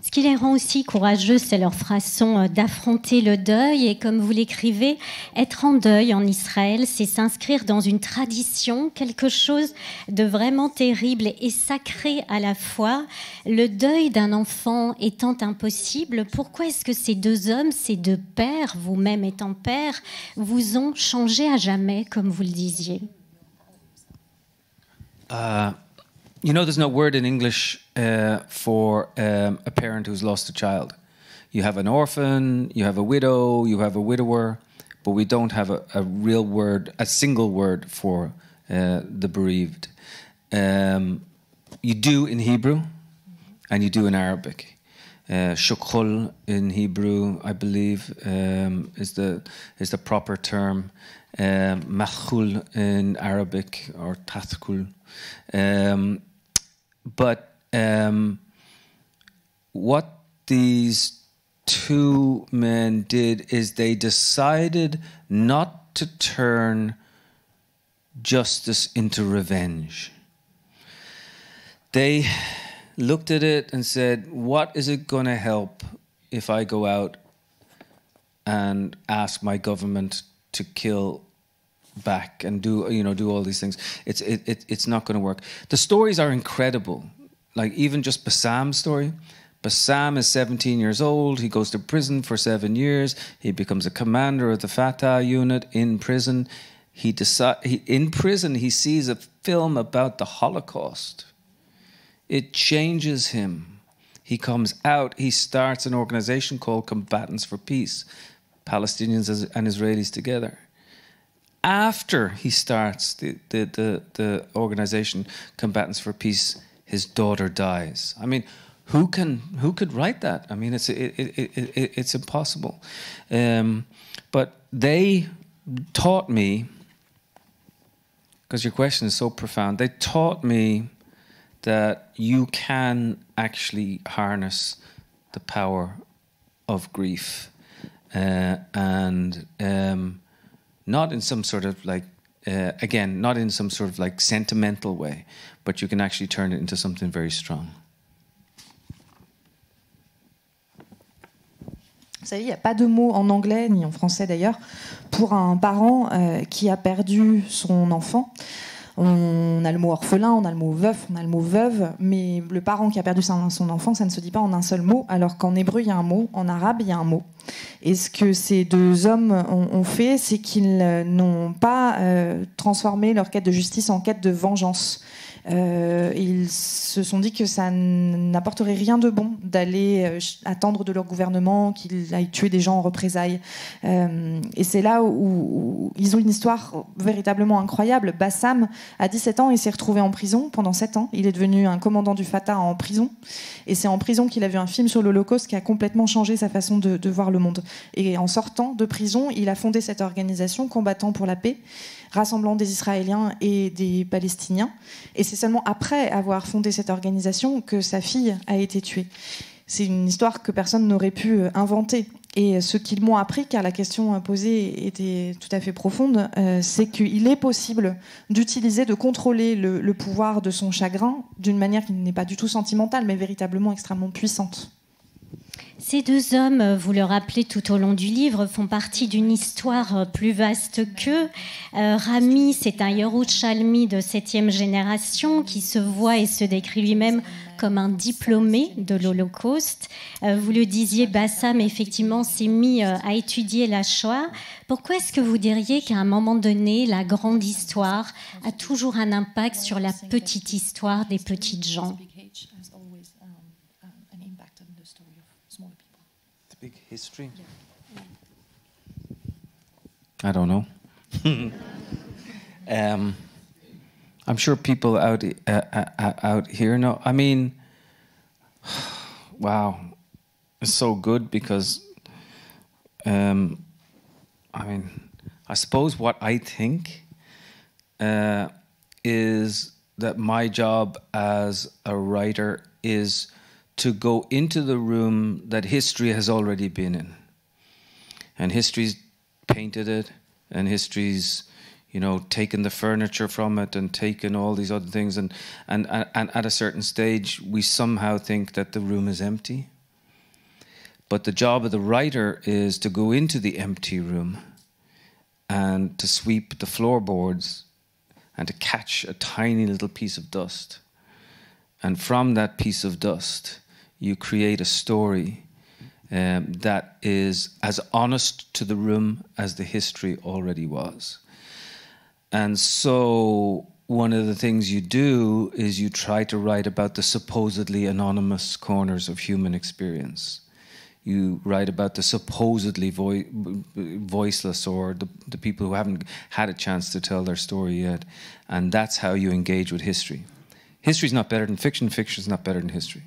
Ce qui les rend aussi courageux, c'est leur façon d'affronter le deuil. Et comme vous l'écrivez, être en deuil en Israël, c'est s'inscrire dans une tradition, quelque chose de vraiment terrible et sacré à la fois. Le deuil d'un enfant étant impossible, pourquoi est-ce que ces deux hommes, ces deux pères, vous-même étant père, vous ont changé à jamais, comme vous le disiez? You know, there's no word in English for a parent who's lost a child. You have an orphan, you have a widow, you have a widower, but we don't have a real word, a single word for the bereaved. You do in Hebrew, and you do in Arabic. Shukhul in Hebrew, I believe, is the proper term. Machul in Arabic, or tathkul. But what these two men did is they decided not to turn justice into revenge. They looked at it and said, what is it going to help if I go out and ask my government to kill back and do all these things? It's not going to work. The stories are incredible. Like even just Bassam's story. Bassam is 17 years old. He goes to prison for 7 years. He becomes a commander of the Fatah unit in prison. In prison, he sees a film about the Holocaust. It changes him. He comes out. He starts an organization called Combatants for Peace, Palestinians and Israelis together. After he starts the organization Combatants for Peace, his daughter dies. I mean, who could write that? I mean, it's impossible. But they taught me, because your question is so profound, they taught me that you can actually harness the power of grief, and not in some sort of like, not in some sort of like sentimental way, but you can actually turn it into something very strong. Vous savez, il n'y a pas de mot en anglais, ni en français d'ailleurs, pour un parent qui a perdu son enfant. On a le mot orphelin, on a le mot veuf, on a le mot veuve, mais le parent qui a perdu son enfant, ça ne se dit pas en un seul mot, alors qu'en hébreu, il y a un mot, en arabe, il y a un mot. Et ce que ces deux hommes ont fait, c'est qu'ils n'ont pas transformé leur quête de justice en quête de vengeance. Ils se sont dit que ça n'apporterait rien de bon d'aller attendre de leur gouvernement qu'il aille tuer des gens en représailles. Et c'est là où ils ont une histoire véritablement incroyable. Bassam, à 17 ans, il s'est retrouvé en prison pendant 7 ans. Il est devenu un commandant du Fatah en prison. Et c'est en prison qu'il a vu un film sur l'Holocauste qui a complètement changé sa façon de voir le monde. Et en sortant de prison, il a fondé cette organisation combattant pour la paix, rassemblant des Israéliens et des Palestiniens. Et c'est seulement après avoir fondé cette organisation que sa fille a été tuée. C'est une histoire que personne n'aurait pu inventer. Et ce qu'ils m'ont appris, car la question posée était tout à fait profonde, c'est qu'il est possible d'utiliser, de contrôler le pouvoir de son chagrin d'une manière qui n'est pas du tout sentimentale, mais véritablement extrêmement puissante. Ces deux hommes, vous le rappelez tout au long du livre, font partie d'une histoire plus vaste qu'eux. Rami, c'est un Yerushalmi de 7e génération qui se voit et se décrit lui-même comme un diplômé de l'Holocauste. Vous le disiez, Bassam, effectivement, s'est mis à étudier la Shoah. Pourquoi est-ce que vous diriez qu'à un moment donné, la grande histoire a toujours un impact sur la petite histoire des petites gens ? Big history? I don't know. I'm sure people out here know. I mean, wow, it's so good because, I mean, I suppose what I think is that my job as a writer is to go into the room that history has already been in. And history's painted it, and history's, you know, taken the furniture from it and taken all these other things. And at a certain stage, we somehow think that the room is empty. But the job of the writer is to go into the empty room and to sweep the floorboards and to catch a tiny little piece of dust. And from that piece of dust, you create a story that is as honest to the room as the history already was. And so one of the things you do is you try to write about the supposedly anonymous corners of human experience. You write about the supposedly voiceless or the people who haven't had a chance to tell their story yet. And that's how you engage with history. History's not better than fiction. Fiction's not better than history.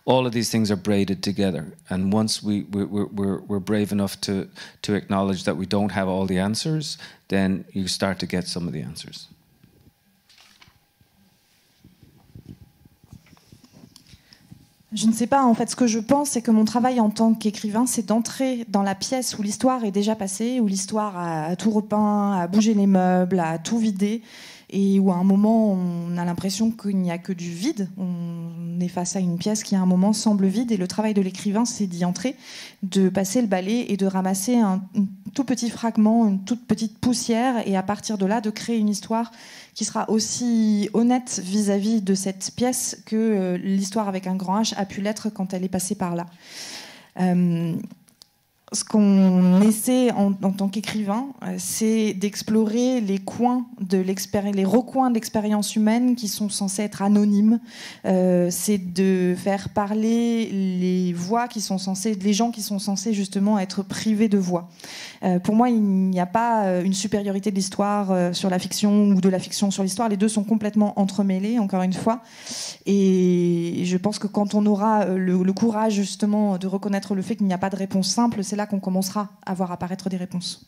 All of these things are braided together. And once we're brave enough to acknowledge that we don't have all the answers, then you start to get some of the answers. Je ne sais pas, en fait, ce que je pense, c'est que mon travail en tant qu'écrivain, c'est d'entrer dans la pièce où l'histoire est déjà passée, où l'histoire a tout repeint, a bougé les meubles, a tout vidé, et où à un moment, on a l'impression qu'il n'y a que du vide. On est face à une pièce qui, à un moment, semble vide, et le travail de l'écrivain, c'est d'y entrer, de passer le balai et de ramasser un tout petit fragment, une toute petite poussière, et à partir de là, de créer une histoire qui sera aussi honnête vis-à-vis de cette pièce que l'histoire avec un grand H a pu l'être quand elle est passée par là. Ce qu'on essaie en tant qu'écrivain, c'est d'explorer les recoins de l'expérience humaine qui sont censés être anonymes. C'est de faire parler les voix qui sont censées, les gens qui sont censés justement être privés de voix. Pour moi, il n'y a pas une supériorité de l'histoire sur la fiction ou de la fiction sur l'histoire. Les deux sont complètement entremêlés, encore une fois. Et je pense que quand on aura le courage justement de reconnaître le fait qu'il n'y a pas de réponse simple, c'est là qu'on commencera à voir apparaître des réponses.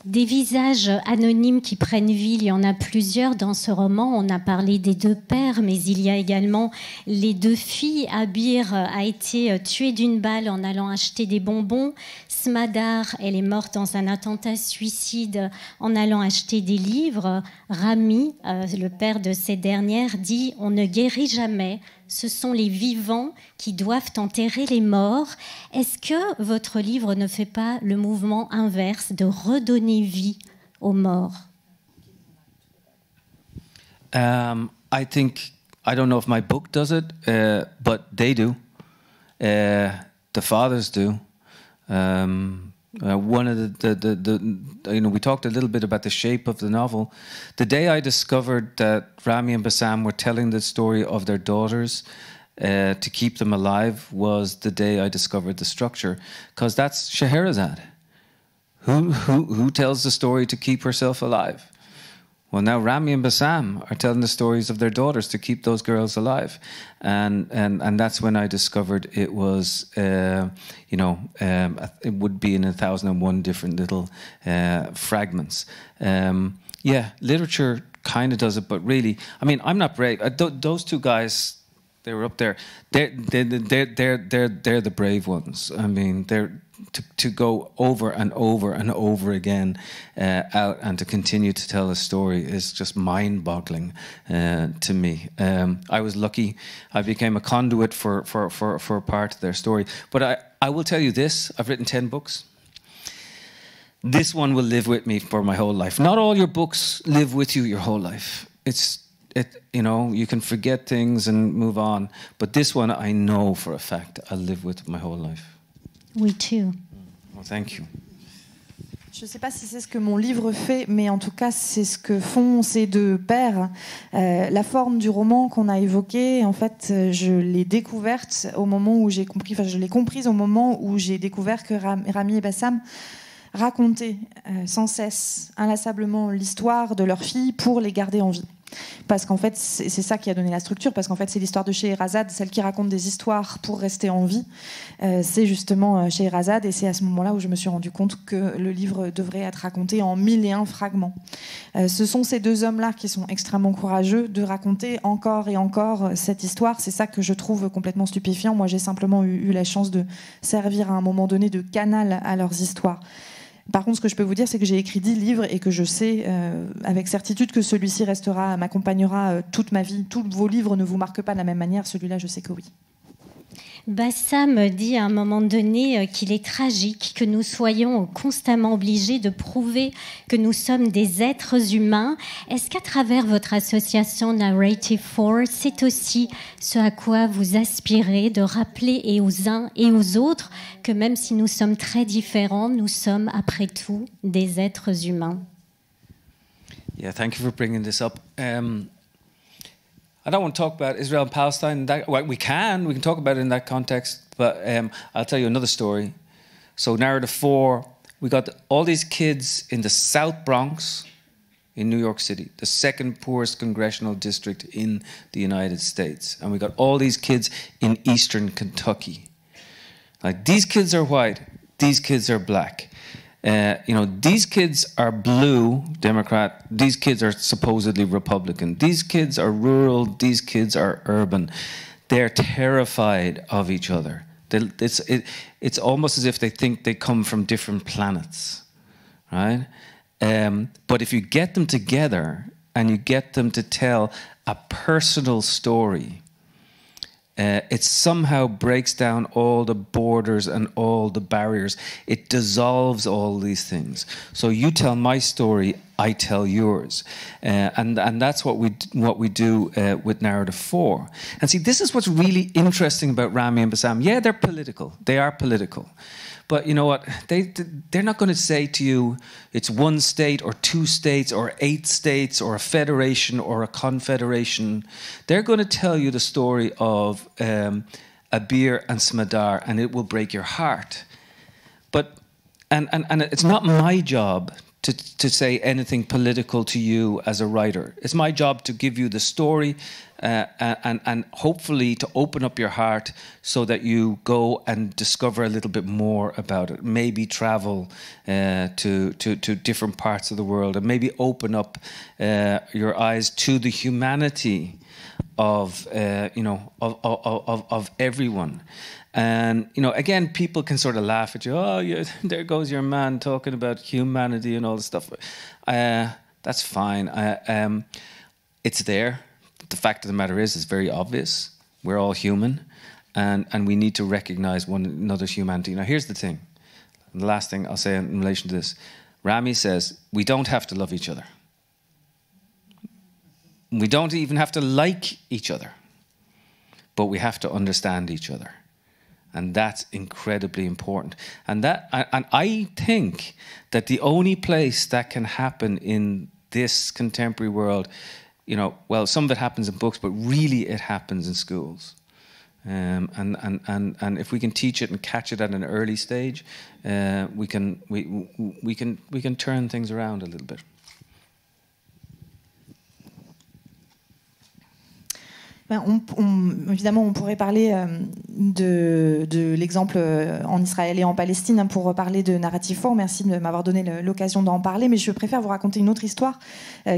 Des visages anonymes qui prennent vie, il y en a plusieurs dans ce roman. On a parlé des deux pères, mais il y a également les deux filles. Abir a été tuée d'une balle en allant acheter des bonbons. Smadar, elle est morte dans un attentat suicide en allant acheter des livres. Rami, le père de cette dernière, dit « On ne guérit jamais. Ce sont les vivants qui doivent enterrer les morts ». Est-ce que votre livre ne fait pas le mouvement inverse de redonner vie aux morts? I think, I don't know if my book does it, but they do. The fathers do. One of the we talked a little bit about the shape of the novel. The day I discovered that Rami and Bassam were telling the story of their daughters to keep them alive was the day I discovered the structure, because that's Scheherazade. Who tells the story to keep herself alive? Well, now Rami and Bassam are telling the stories of their daughters to keep those girls alive, and that's when I discovered it was, it would be in 1,001 different little fragments. Yeah, literature kind of does it, but really, I mean, I'm not brave. Those two guys, they were up there. They're the brave ones. I mean, they're to go over and over and over again out and to continue to tell a story is just mind-boggling to me. I was lucky; I became a conduit for part of their story. But I will tell you this: I've written 10 books. This one will live with me for my whole life. Not all your books live with you your whole life. You can forget things and move on. But this one, I know for a fact, I'll live with my whole life. We too. Well, thank you. Je ne sais pas si c'est ce que mon livre fait, mais en tout cas, c'est ce que font ces deux pères. La forme du roman qu'on a évoqué, en fait, je l'ai découverte au moment où j'ai compris, enfin, je l'ai comprise au moment où j'ai découvert que Rami et Bassam racontaient sans cesse, inlassablement, l'histoire de leurs filles pour les garder en vie. Parce qu'en fait, c'est ça qui a donné la structure, parce qu'en fait, c'est l'histoire de Scheherazade, celle qui raconte des histoires pour rester en vie. C'est justement Scheherazade, et c'est à ce moment-là où je me suis rendu compte que le livre devrait être raconté en 1001 fragments. Ce sont ces deux hommes-là qui sont extrêmement courageux de raconter encore et encore cette histoire. C'est ça que je trouve complètement stupéfiant. Moi, j'ai simplement eu la chance de servir à un moment donné de canal à leurs histoires. Par contre, ce que je peux vous dire, c'est que j'ai écrit 10 livres et que je sais avec certitude que celui-ci m'accompagnera toute ma vie. Tous vos livres ne vous marquent pas de la même manière. Celui-là, je sais que oui. Bassam dit à un moment donné qu'il est tragique que nous soyons constamment obligés de prouver que nous sommes des êtres humains. Est-ce qu'à travers votre association Narrative Force, c'est aussi ce à quoi vous aspirez, de rappeler et aux uns et aux autres que même si nous sommes très différents, nous sommes après tout des êtres humains? Yeah, thank you for bringing this up. I don't want to talk about Israel and Palestine. We can talk about it in that context, but I'll tell you another story. So narrative 4, we got all these kids in the South Bronx in New York City, the second poorest congressional district in the United States. And we got all these kids in eastern Kentucky. Like, these kids are white, these kids are black. These kids are blue, Democrat. These kids are supposedly Republican. These kids are rural. These kids are urban. They're terrified of each other. It's almost as if they think they come from different planets, right? But if you get them together and you get them to tell a personal story, it somehow breaks down all the borders and all the barriers. It dissolves all these things. So you tell my story, I tell yours, and that's what we do with narrative 4. And see, this is what's really interesting about Rami and Bassam. Yeah, they're political. They are political. But you know what? They're not going to say to you it's one state or two states or 8 states or a federation or a confederation. They're going to tell you the story of Abir and Smadar, and it will break your heart. But and it's not my job to say anything political to you as a writer. It's my job to give you the story and hopefully to open up your heart so that you go and discover a little bit more about it. Maybe travel to different parts of the world and maybe open up your eyes to the humanity of everyone. And, again, people can sort of laugh at you. Oh, there goes your man talking about humanity and all this stuff. That's fine. It's there. The fact of the matter is, it's very obvious. We're all human. And we need to recognize one another's humanity. Now, here's the thing. And the last thing I'll say in relation to this. Rami says, we don't have to love each other. We don't even have to like each other. But we have to understand each other. And that's incredibly important. And I think that the only place that can happen in this contemporary world, well, some of it happens in books, but really it happens in schools. And if we can teach it and catch it at an early stage, we can turn things around a little bit. Évidemment, on pourrait parler de l'exemple en Israël et en Palestine pour parler de narrative fort. Merci de m'avoir donné l'occasion d'en parler, mais je préfère vous raconter une autre histoire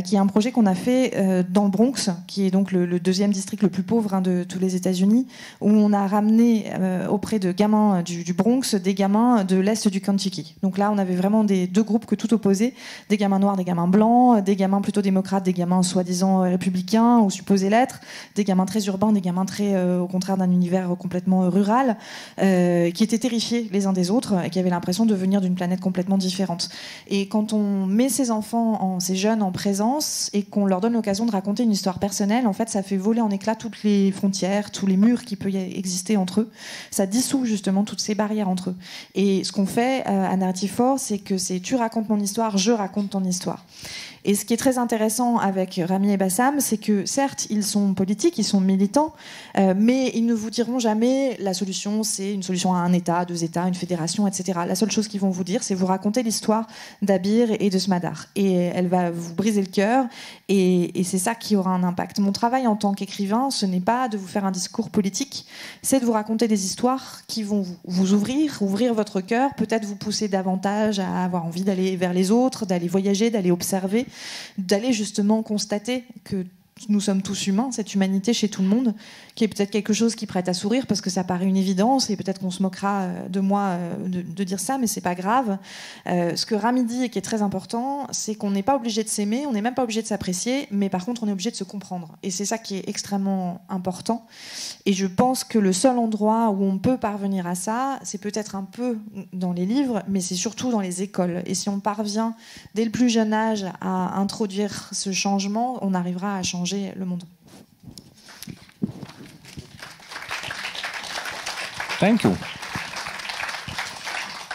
qui est un projet qu'on a fait dans le Bronx, qui est donc le deuxième district le plus pauvre de tous les États-Unis, où on a ramené auprès de gamins du Bronx des gamins de l'Est du Kentucky. Donc là, on avait vraiment deux groupes que tout opposés, des gamins noirs, des gamins blancs, des gamins plutôt démocrates, des gamins soi-disant républicains ou supposés l'être, des gamins très urbains, des gamins très, au contraire, d'un univers complètement rural, qui étaient terrifiés les uns des autres et qui avaient l'impression de venir d'une planète complètement différente. Et quand on met ces enfants, ces jeunes en présence et qu'on leur donne l'occasion de raconter une histoire personnelle, en fait, ça fait voler en éclats toutes les frontières, tous les murs qui peuvent exister entre eux. Ça dissout justement toutes ces barrières entre eux. Et ce qu'on fait à Narrative Force, c'est que tu racontes mon histoire, je raconte ton histoire. Et ce qui est très intéressant avec Rami et Bassam, c'est que certes, ils sont politiques, ils sont militants, mais ils ne vous diront jamais la solution, c'est une solution à un État, 2 États, une fédération, etc. La seule chose qu'ils vont vous dire, c'est vous raconter l'histoire d'Abir et de Smadar. Et elle va vous briser le cœur, et c'est ça qui aura un impact. Mon travail en tant qu'écrivain, ce n'est pas de vous faire un discours politique, c'est de vous raconter des histoires qui vont vous ouvrir votre cœur, peut-être vous pousser davantage à avoir envie d'aller vers les autres, d'aller voyager, d'aller observer, d'aller justement constater que nous sommes tous humains, cette humanité chez tout le monde, qui est peut-être quelque chose qui prête à sourire parce que ça paraît une évidence et peut-être qu'on se moquera de moi de dire ça, mais c'est pas grave. Ce que Rami dit et qui est très important, c'est qu'on n'est pas obligé de s'aimer, on n'est même pas obligé de s'apprécier, mais par contre on est obligé de se comprendre. Et c'est ça qui est extrêmement important. Et je pense que le seul endroit où on peut parvenir à ça, c'est peut-être un peu dans les livres, mais c'est surtout dans les écoles. Et si on parvient dès le plus jeune âge à introduire ce changement, on arrivera à changer le monde. Thank you.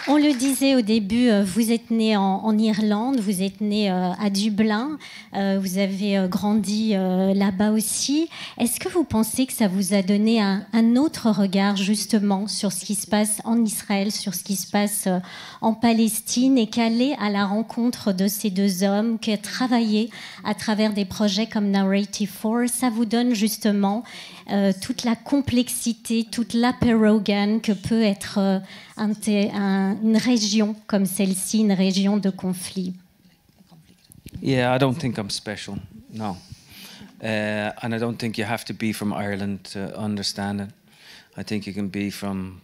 On le disait au début, vous êtes né en Irlande, vous êtes né à Dublin, vous avez grandi là-bas aussi. Est-ce que vous pensez que ça vous a donné un autre regard justement sur ce qui se passe en Israël, sur ce qui se passe en Palestine, et qu'aller à la rencontre de ces deux hommes, qui a travaillé à travers des projets comme Narrative Force, ça vous donne justement toute la complexité, toute l'Apeirogon que peut être une région comme celle-ci, une région de conflit. Yeah, I don't think I'm special, no. And I don't think you have to be from Ireland to understand it. I think you can be from,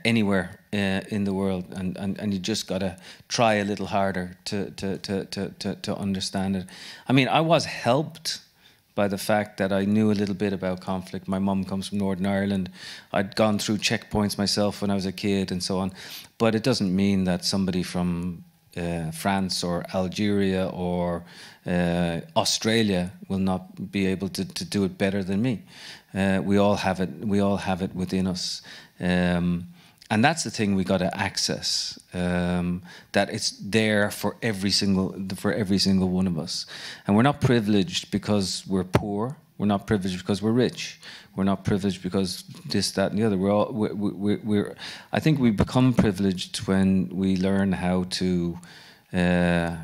anywhere in the world, and you just got to try a little harder to understand it. I mean, I was helped by the fact that I knew a little bit about conflict. My mum comes from Northern Ireland. I'd gone through checkpoints myself when I was a kid and so on. But it doesn't mean that somebody from France or Algeria or Australia will not be able to do it better than me. We all have it. We all have it within us. And that's the thing we got to access, that it's there for every single one of us. And we're not privileged because we're poor. We're not privileged because we're rich. We're not privileged because this, that, and the other. We're I think we become privileged when we learn how to, how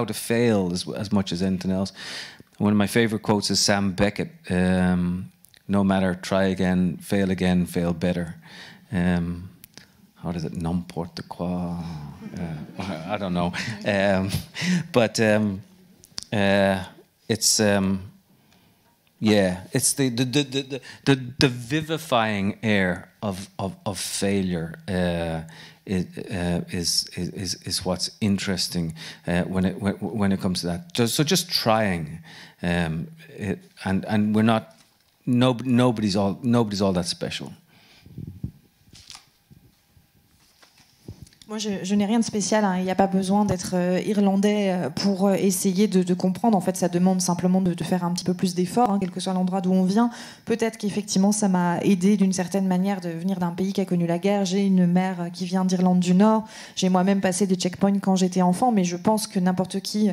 to fail as much as anything else. One of my favorite quotes is Sam Beckett. No matter, try again, fail better. How does it? N'importe quoi. I don't know. But it's it's the vivifying air of failure is what's interesting when it comes to that. So just trying, and we're not. Nobody's all that special. Moi, je n'ai rien de spécial. Il n'y a pas besoin d'être irlandais pour essayer de comprendre. En fait, ça demande simplement de faire un petit peu plus d'efforts, quel que soit l'endroit d'où on vient. Peut-être qu'effectivement, ça m'a aidé d'une certaine manière de venir d'un pays qui a connu la guerre. J'ai une mère qui vient d'Irlande du Nord. J'ai moi-même passé des checkpoints quand j'étais enfant, mais je pense que n'importe qui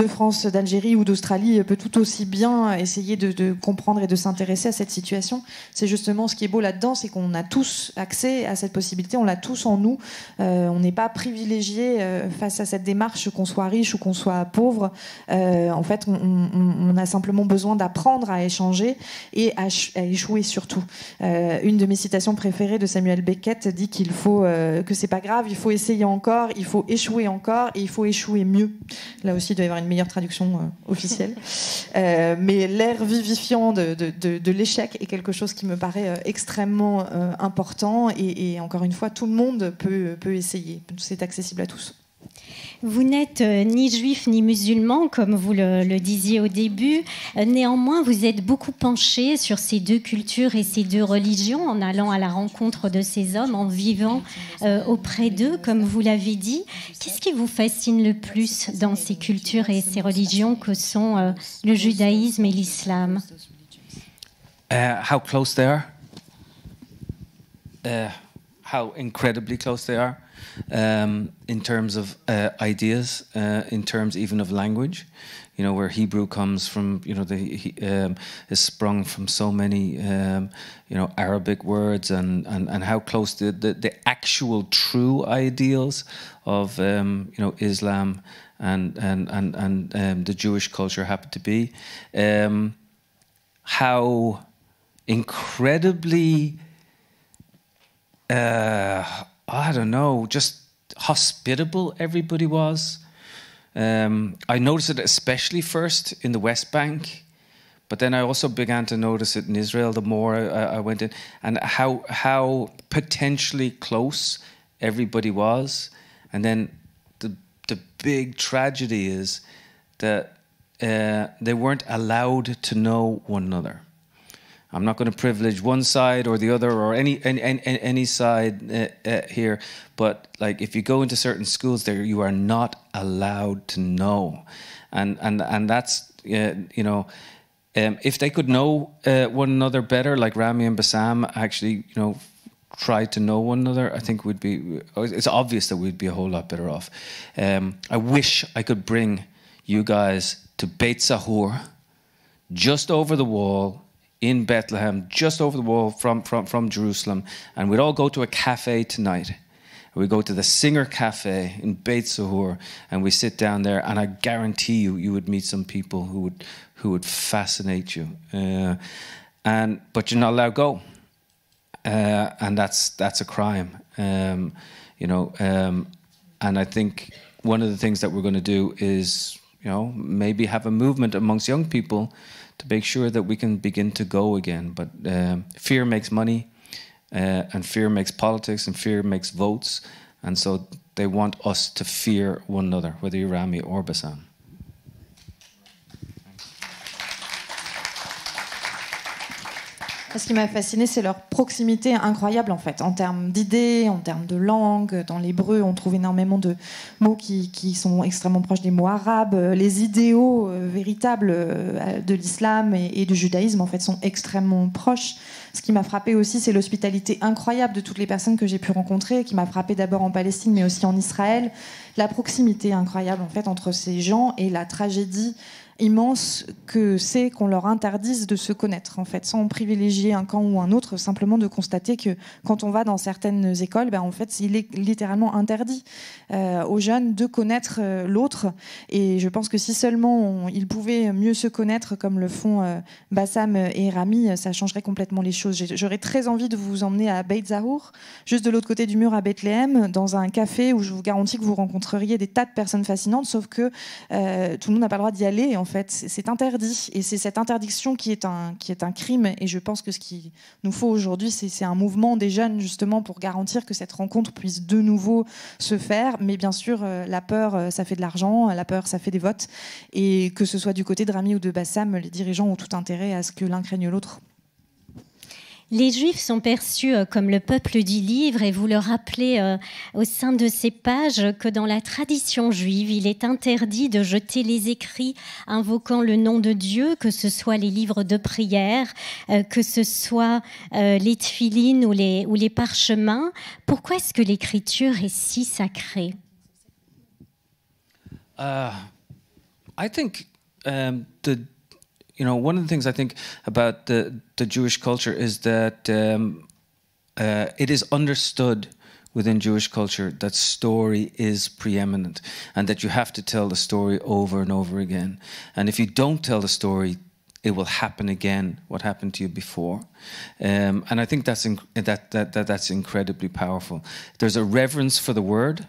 de France, d'Algérie ou d'Australie peut tout aussi bien essayer de comprendre et de s'intéresser à cette situation. C'est justement ce qui est beau là-dedans, c'est qu'on a tous accès à cette possibilité, on l'a tous en nous. On n'est pas privilégié face à cette démarche, qu'on soit riche ou qu'on soit pauvre. En fait, on a simplement besoin d'apprendre à échanger et à échouer surtout. Une de mes citations préférées de Samuel Beckett dit qu'il faut que c'est pas grave, il faut essayer encore, il faut échouer encore et il faut échouer mieux. Là aussi, il doit y avoir une meilleure traduction officielle. Mais l'air vivifiant de l'échec est quelque chose qui me paraît extrêmement important et encore une fois, tout le monde peut essayer. C'est accessible à tous. Vous n'êtes ni juif ni musulman, comme vous le disiez au début. Néanmoins, vous êtes beaucoup penché sur ces deux cultures et ces deux religions, en allant à la rencontre de ces hommes, en vivant auprès d'eux, comme vous l'avez dit. Qu'est-ce qui vous fascine le plus dans ces cultures et ces religions que sont le judaïsme et l'islam? How close they are. How incredibly close they are. In terms of ideas, in terms even of language, you know, where Hebrew comes from, you know, is sprung from so many, you know, Arabic words, and how close the actual true ideals of, you know, Islam and the Jewish culture happen to be. How incredibly I don't know, just hospitable everybody was. I noticed it especially first in the West Bank, but then I also began to notice it in Israel the more I went in, and how potentially close everybody was. And then the big tragedy is that they weren't allowed to know one another. I'm not going to privilege one side or the other or any side here, but like if you go into certain schools there, you are not allowed to know, and that's you know, if they could know one another better, like Rami and Bassam actually, you know, tried to know one another, I think it's obvious that we'd be a whole lot better off. I wish I could bring you guys to Beit Sahur, just over the wall in Bethlehem, just over the wall from Jerusalem, and we'd all go to a cafe tonight. We go to the Singer Cafe in Beit Sahur, and we sit down there, and I guarantee you would meet some people who would fascinate you. But you're not allowed to go, and that's a crime, you know. And I think one of the things that we're going to do is, you know, maybe have a movement amongst young people to make sure that we can begin to go again. But fear makes money, and fear makes politics, and fear makes votes. And so they want us to fear one another, whether you're Rami or Bassam. Ce qui m'a fasciné, c'est leur proximité incroyable en fait, en termes d'idées, en termes de langue. Dans l'hébreu, on trouve énormément de mots qui sont extrêmement proches des mots arabes. Les idéaux véritables de l'islam et du judaïsme en fait sont extrêmement proches. Ce qui m'a frappé aussi, c'est l'hospitalité incroyable de toutes les personnes que j'ai pu rencontrer, qui m'a frappé d'abord en Palestine, mais aussi en Israël. La proximité incroyable en fait entre ces gens et la tragédie immense que c'est qu'on leur interdise de se connaître, en fait, sans privilégier un camp ou un autre, simplement de constater que quand on va dans certaines écoles, en fait, il est littéralement interdit aux jeunes de connaître l'autre. Et je pense que si seulement ils pouvaient mieux se connaître, comme le font Bassam et Rami, ça changerait complètement les choses. J'aurais très envie de vous emmener à Beit Sahur, juste de l'autre côté du mur à Bethléem, dans un café où je vous garantis que vous rencontreriez des tas de personnes fascinantes, sauf que tout le monde n'a pas le droit d'y aller. En fait, c'est interdit, et c'est cette interdiction qui est un crime. Et je pense que ce qu'il nous faut aujourd'hui, c'est un mouvement des jeunes justement pour garantir que cette rencontre puisse de nouveau se faire. Mais bien sûr, la peur, ça fait de l'argent, la peur, ça fait des votes, et que ce soit du côté de Rami ou de Bassam, les dirigeants ont tout intérêt à ce que l'un craigne l'autre. Les Juifs sont perçus comme le peuple du livre, et vous le rappelez au sein de ces pages que dans la tradition juive, il est interdit de jeter les écrits invoquant le nom de Dieu, que ce soit les livres de prière, que ce soit les tefilines ou les parchemins. Pourquoi est-ce que l'écriture est si sacrée? I think one of the things I think about the Jewish culture is that it is understood within Jewish culture that story is preeminent and that you have to tell the story over and over again. And if you don't tell the story, it will happen again, what happened to you before. And I think that's incredibly powerful. There's a reverence for the word,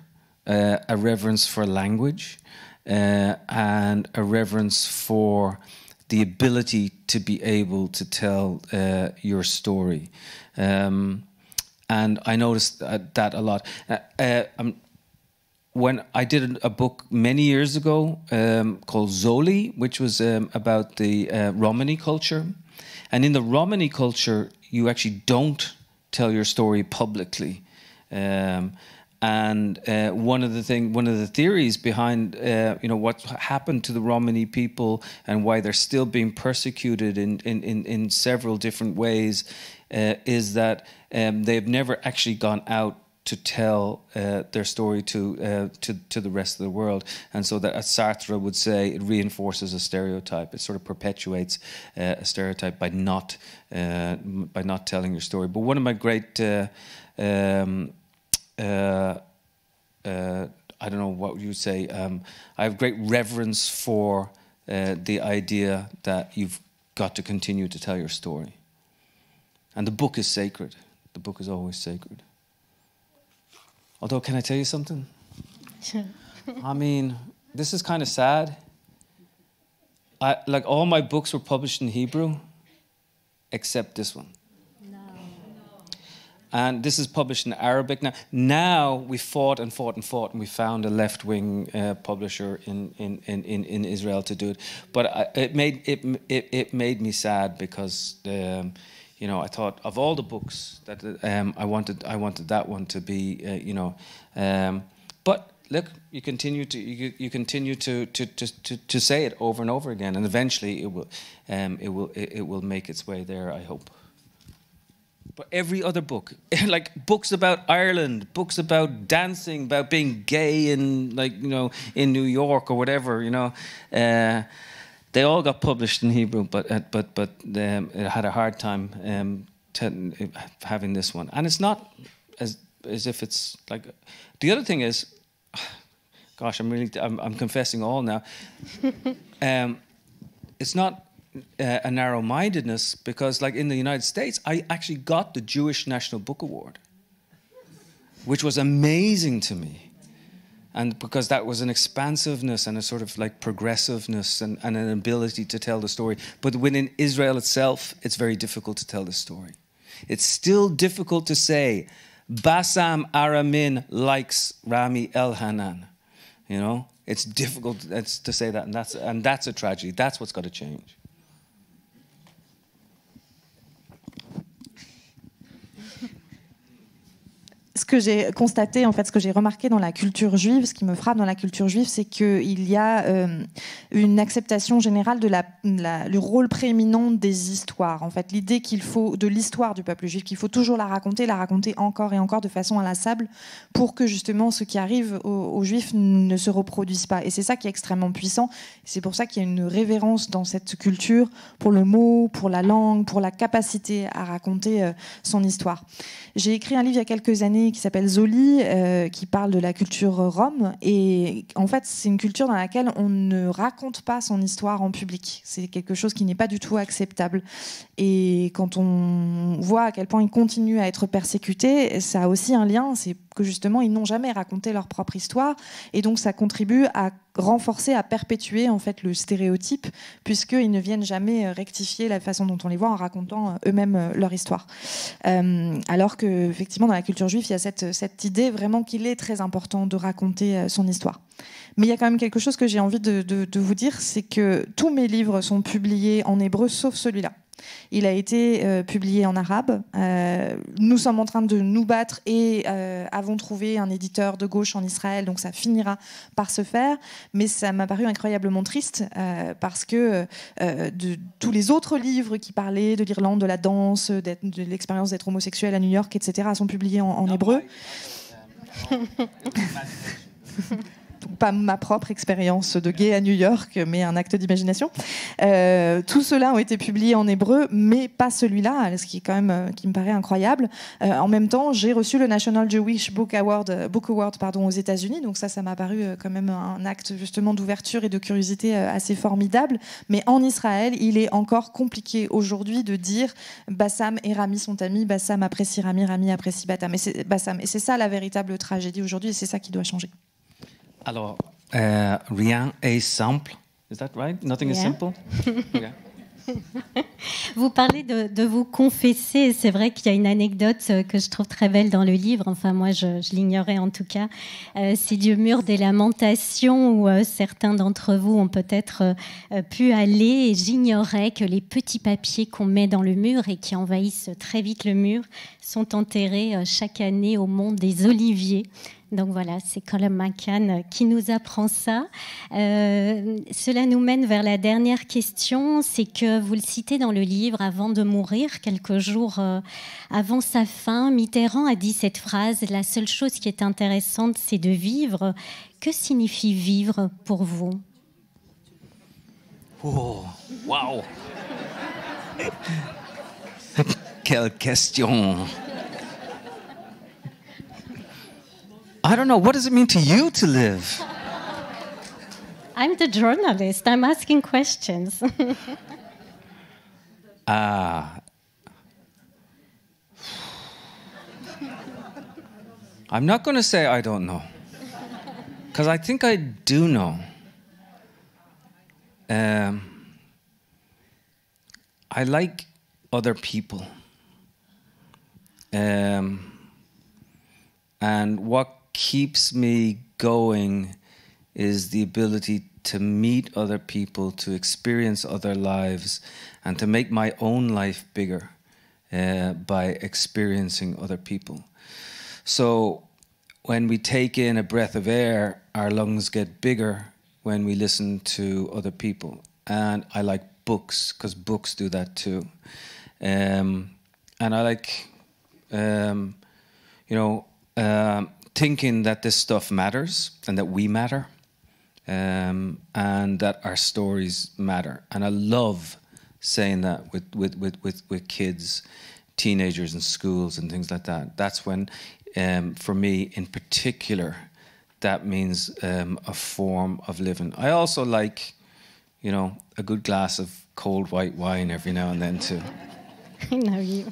a reverence for language, and a reverence for the ability to be able to tell your story. And I noticed that a lot. When I did a book many years ago called Zoli, which was about the Romani culture. And in the Romani culture, you actually don't tell your story publicly. And one of the theories behind what happened to the Romani people and why they're still being persecuted in several different ways is that they've never actually gone out to tell their story to the rest of the world. And so that, as Sartre would say, it reinforces a stereotype. It sort of perpetuates a stereotype by not telling your story. But one of my great I don't know what you would say. I have great reverence for the idea that you've got to continue to tell your story. And the book is sacred. The book is always sacred. Although, can I tell you something? I mean, this is kind of sad. Like all my books were published in Hebrew, except this one. And this is published in Arabic now. Now we fought, and we found a left-wing publisher in Israel to do it. But it made me sad because I thought of all the books that I wanted that one to be But look, you continue to say it over and over again, and eventually it will make its way there, I hope. But every other book, like books about Ireland, books about dancing, about being gay in in New York or whatever, they all got published in Hebrew, but it had a hard time having this one. And it's not as if it's like. The other thing is, gosh, I'm confessing all now. It's not a narrow-mindedness, because like in the United States, I actually got the Jewish National Book Award, which was amazing to me. And because that was an expansiveness and a sort of like progressiveness and an ability to tell the story. But within Israel itself, it's very difficult to tell the story. It's still difficult to say, Bassam Aramin likes Rami Elhanan. It's difficult to say that, and that's a tragedy. That's what's got to change. Ce que j'ai constaté, en fait, ce que j'ai remarqué dans la culture juive, ce qui me frappe dans la culture juive, c'est qu'il y a une acceptation générale du rôle prééminent des histoires. En fait, l'idée qu'il faut de l'histoire du peuple juif, qu'il faut toujours la raconter encore et encore de façon inlassable pour que justement ce qui arrive aux juifs ne se reproduise pas. Et c'est ça qui est extrêmement puissant. C'est pour ça qu'il y a une révérence dans cette culture pour le mot, pour la langue, pour la capacité à raconter son histoire. J'ai écrit un livre il y a quelques années qui s'appelle Zoli, qui parle de la culture rome. Et en fait, c'est une culture dans laquelle on ne raconte pas son histoire en public. C'est quelque chose qui n'est pas du tout acceptable. Et quand on voit à quel point ils continuent à être persécutés, ça a aussi un lien, c'est que justement, ils n'ont jamais raconté leur propre histoire. Et donc, ça contribue à renforcer, à perpétuer en fait le stéréotype, puisqu'ils ne viennent jamais rectifier la façon dont on les voit en racontant eux-mêmes leur histoire. Alors qu'effectivement, dans la culture juive, il y a cette idée vraiment qu'il est très important de raconter son histoire. Mais il y a quand même quelque chose que j'ai envie de vous dire, c'est que tous mes livres sont publiés en hébreu, sauf celui-là. Il a été publié en arabe. Nous sommes en train de nous battre et avons trouvé un éditeur de gauche en Israël, donc ça finira par se faire. Mais ça m'a paru incroyablement triste parce que de tous les autres livres qui parlaient de l'Irlande, de la danse, de l'expérience d'être homosexuel à New York, etc., sont publiés en hébreu. pas ma propre expérience de gay à New York, mais un acte d'imagination. Tous ceux-là ont été publiés en hébreu, mais pas celui-là, ce qui est quand même qui me paraît incroyable. En même temps, j'ai reçu le National Jewish Book Award aux États-Unis, donc ça m'a paru quand même un acte justement d'ouverture et de curiosité assez formidable. Mais en Israël, il est encore compliqué aujourd'hui de dire Bassam et Rami sont amis, Bassam apprécie Rami, Rami apprécie Bassam. Et c'est ça la véritable tragédie aujourd'hui, et c'est ça qui doit changer. Alors, rien est simple. Is that right? Nothing is simple? Yeah. Vous parlez de vous confesser. C'est vrai qu'il y a une anecdote que je trouve très belle dans le livre. Enfin, moi, je l'ignorais en tout cas. C'est du mur des lamentations où certains d'entre vous ont peut-être pu aller. Et j'ignorais que les petits papiers qu'on met dans le mur et qui envahissent très vite le mur sont enterrés chaque année au mont des Oliviers. Donc voilà, c'est Colum McCann qui nous apprend ça. Cela nous mène vers la dernière question, c'est que vous le citez dans le livre, avant de mourir, quelques jours avant sa fin, Mitterrand a dit cette phrase, la seule chose qui est intéressante, c'est de vivre. Que signifie vivre pour vous? Oh, wow. Quelle question. I don't know. What does it mean to you to live? I'm the journalist. I'm asking questions. I'm not going to say I don't know. Because I think I do know. I like other people. And what keeps me going is the ability to meet other people, to experience other lives, and to make my own life bigger by experiencing other people. So when we take in a breath of air, our lungs get bigger when we listen to other people. And I like books, because books do that too. And I like, thinking that this stuff matters and that we matter and that our stories matter. And I love saying that with kids, teenagers in schools and things like that. That's when, for me in particular, that means a form of living. I also like, a good glass of cold white wine every now and then too. I know you.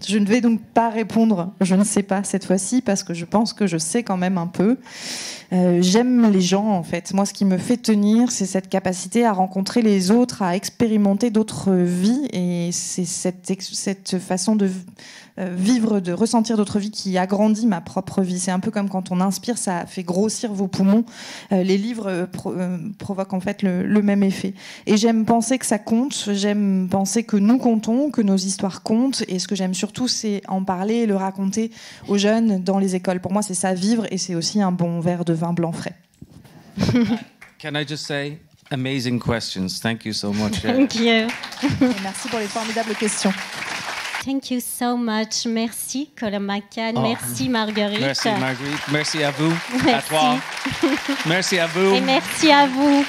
Je ne vais donc pas répondre, je ne sais pas cette fois-ci, parce que je pense que je sais quand même un peu. J'aime les gens, en fait. Moi, ce qui me fait tenir, c'est cette capacité à rencontrer les autres, à expérimenter d'autres vies. Et c'est cette façon de vivre, de ressentir d'autres vies qui agrandit ma propre vie. C'est un peu comme quand on inspire, ça fait grossir vos poumons. Les livres provoquent en fait le même effet. Et j'aime penser que ça compte, j'aime penser que nous comptons, que nos histoires comptent. Et ce que j'aime surtout, c'est en parler et le raconter aux jeunes dans les écoles. Pour moi, c'est ça, vivre, et c'est aussi un bon verre de vin blanc frais. Can I just say, amazing questions. Thank you so much. Thank you. Merci pour les formidables questions. Thank you so much. Merci, Colum McCann. Merci, Marguerite. Merci, Marguerite. Merci à vous. Merci. À toi. Merci à vous. Et merci à vous.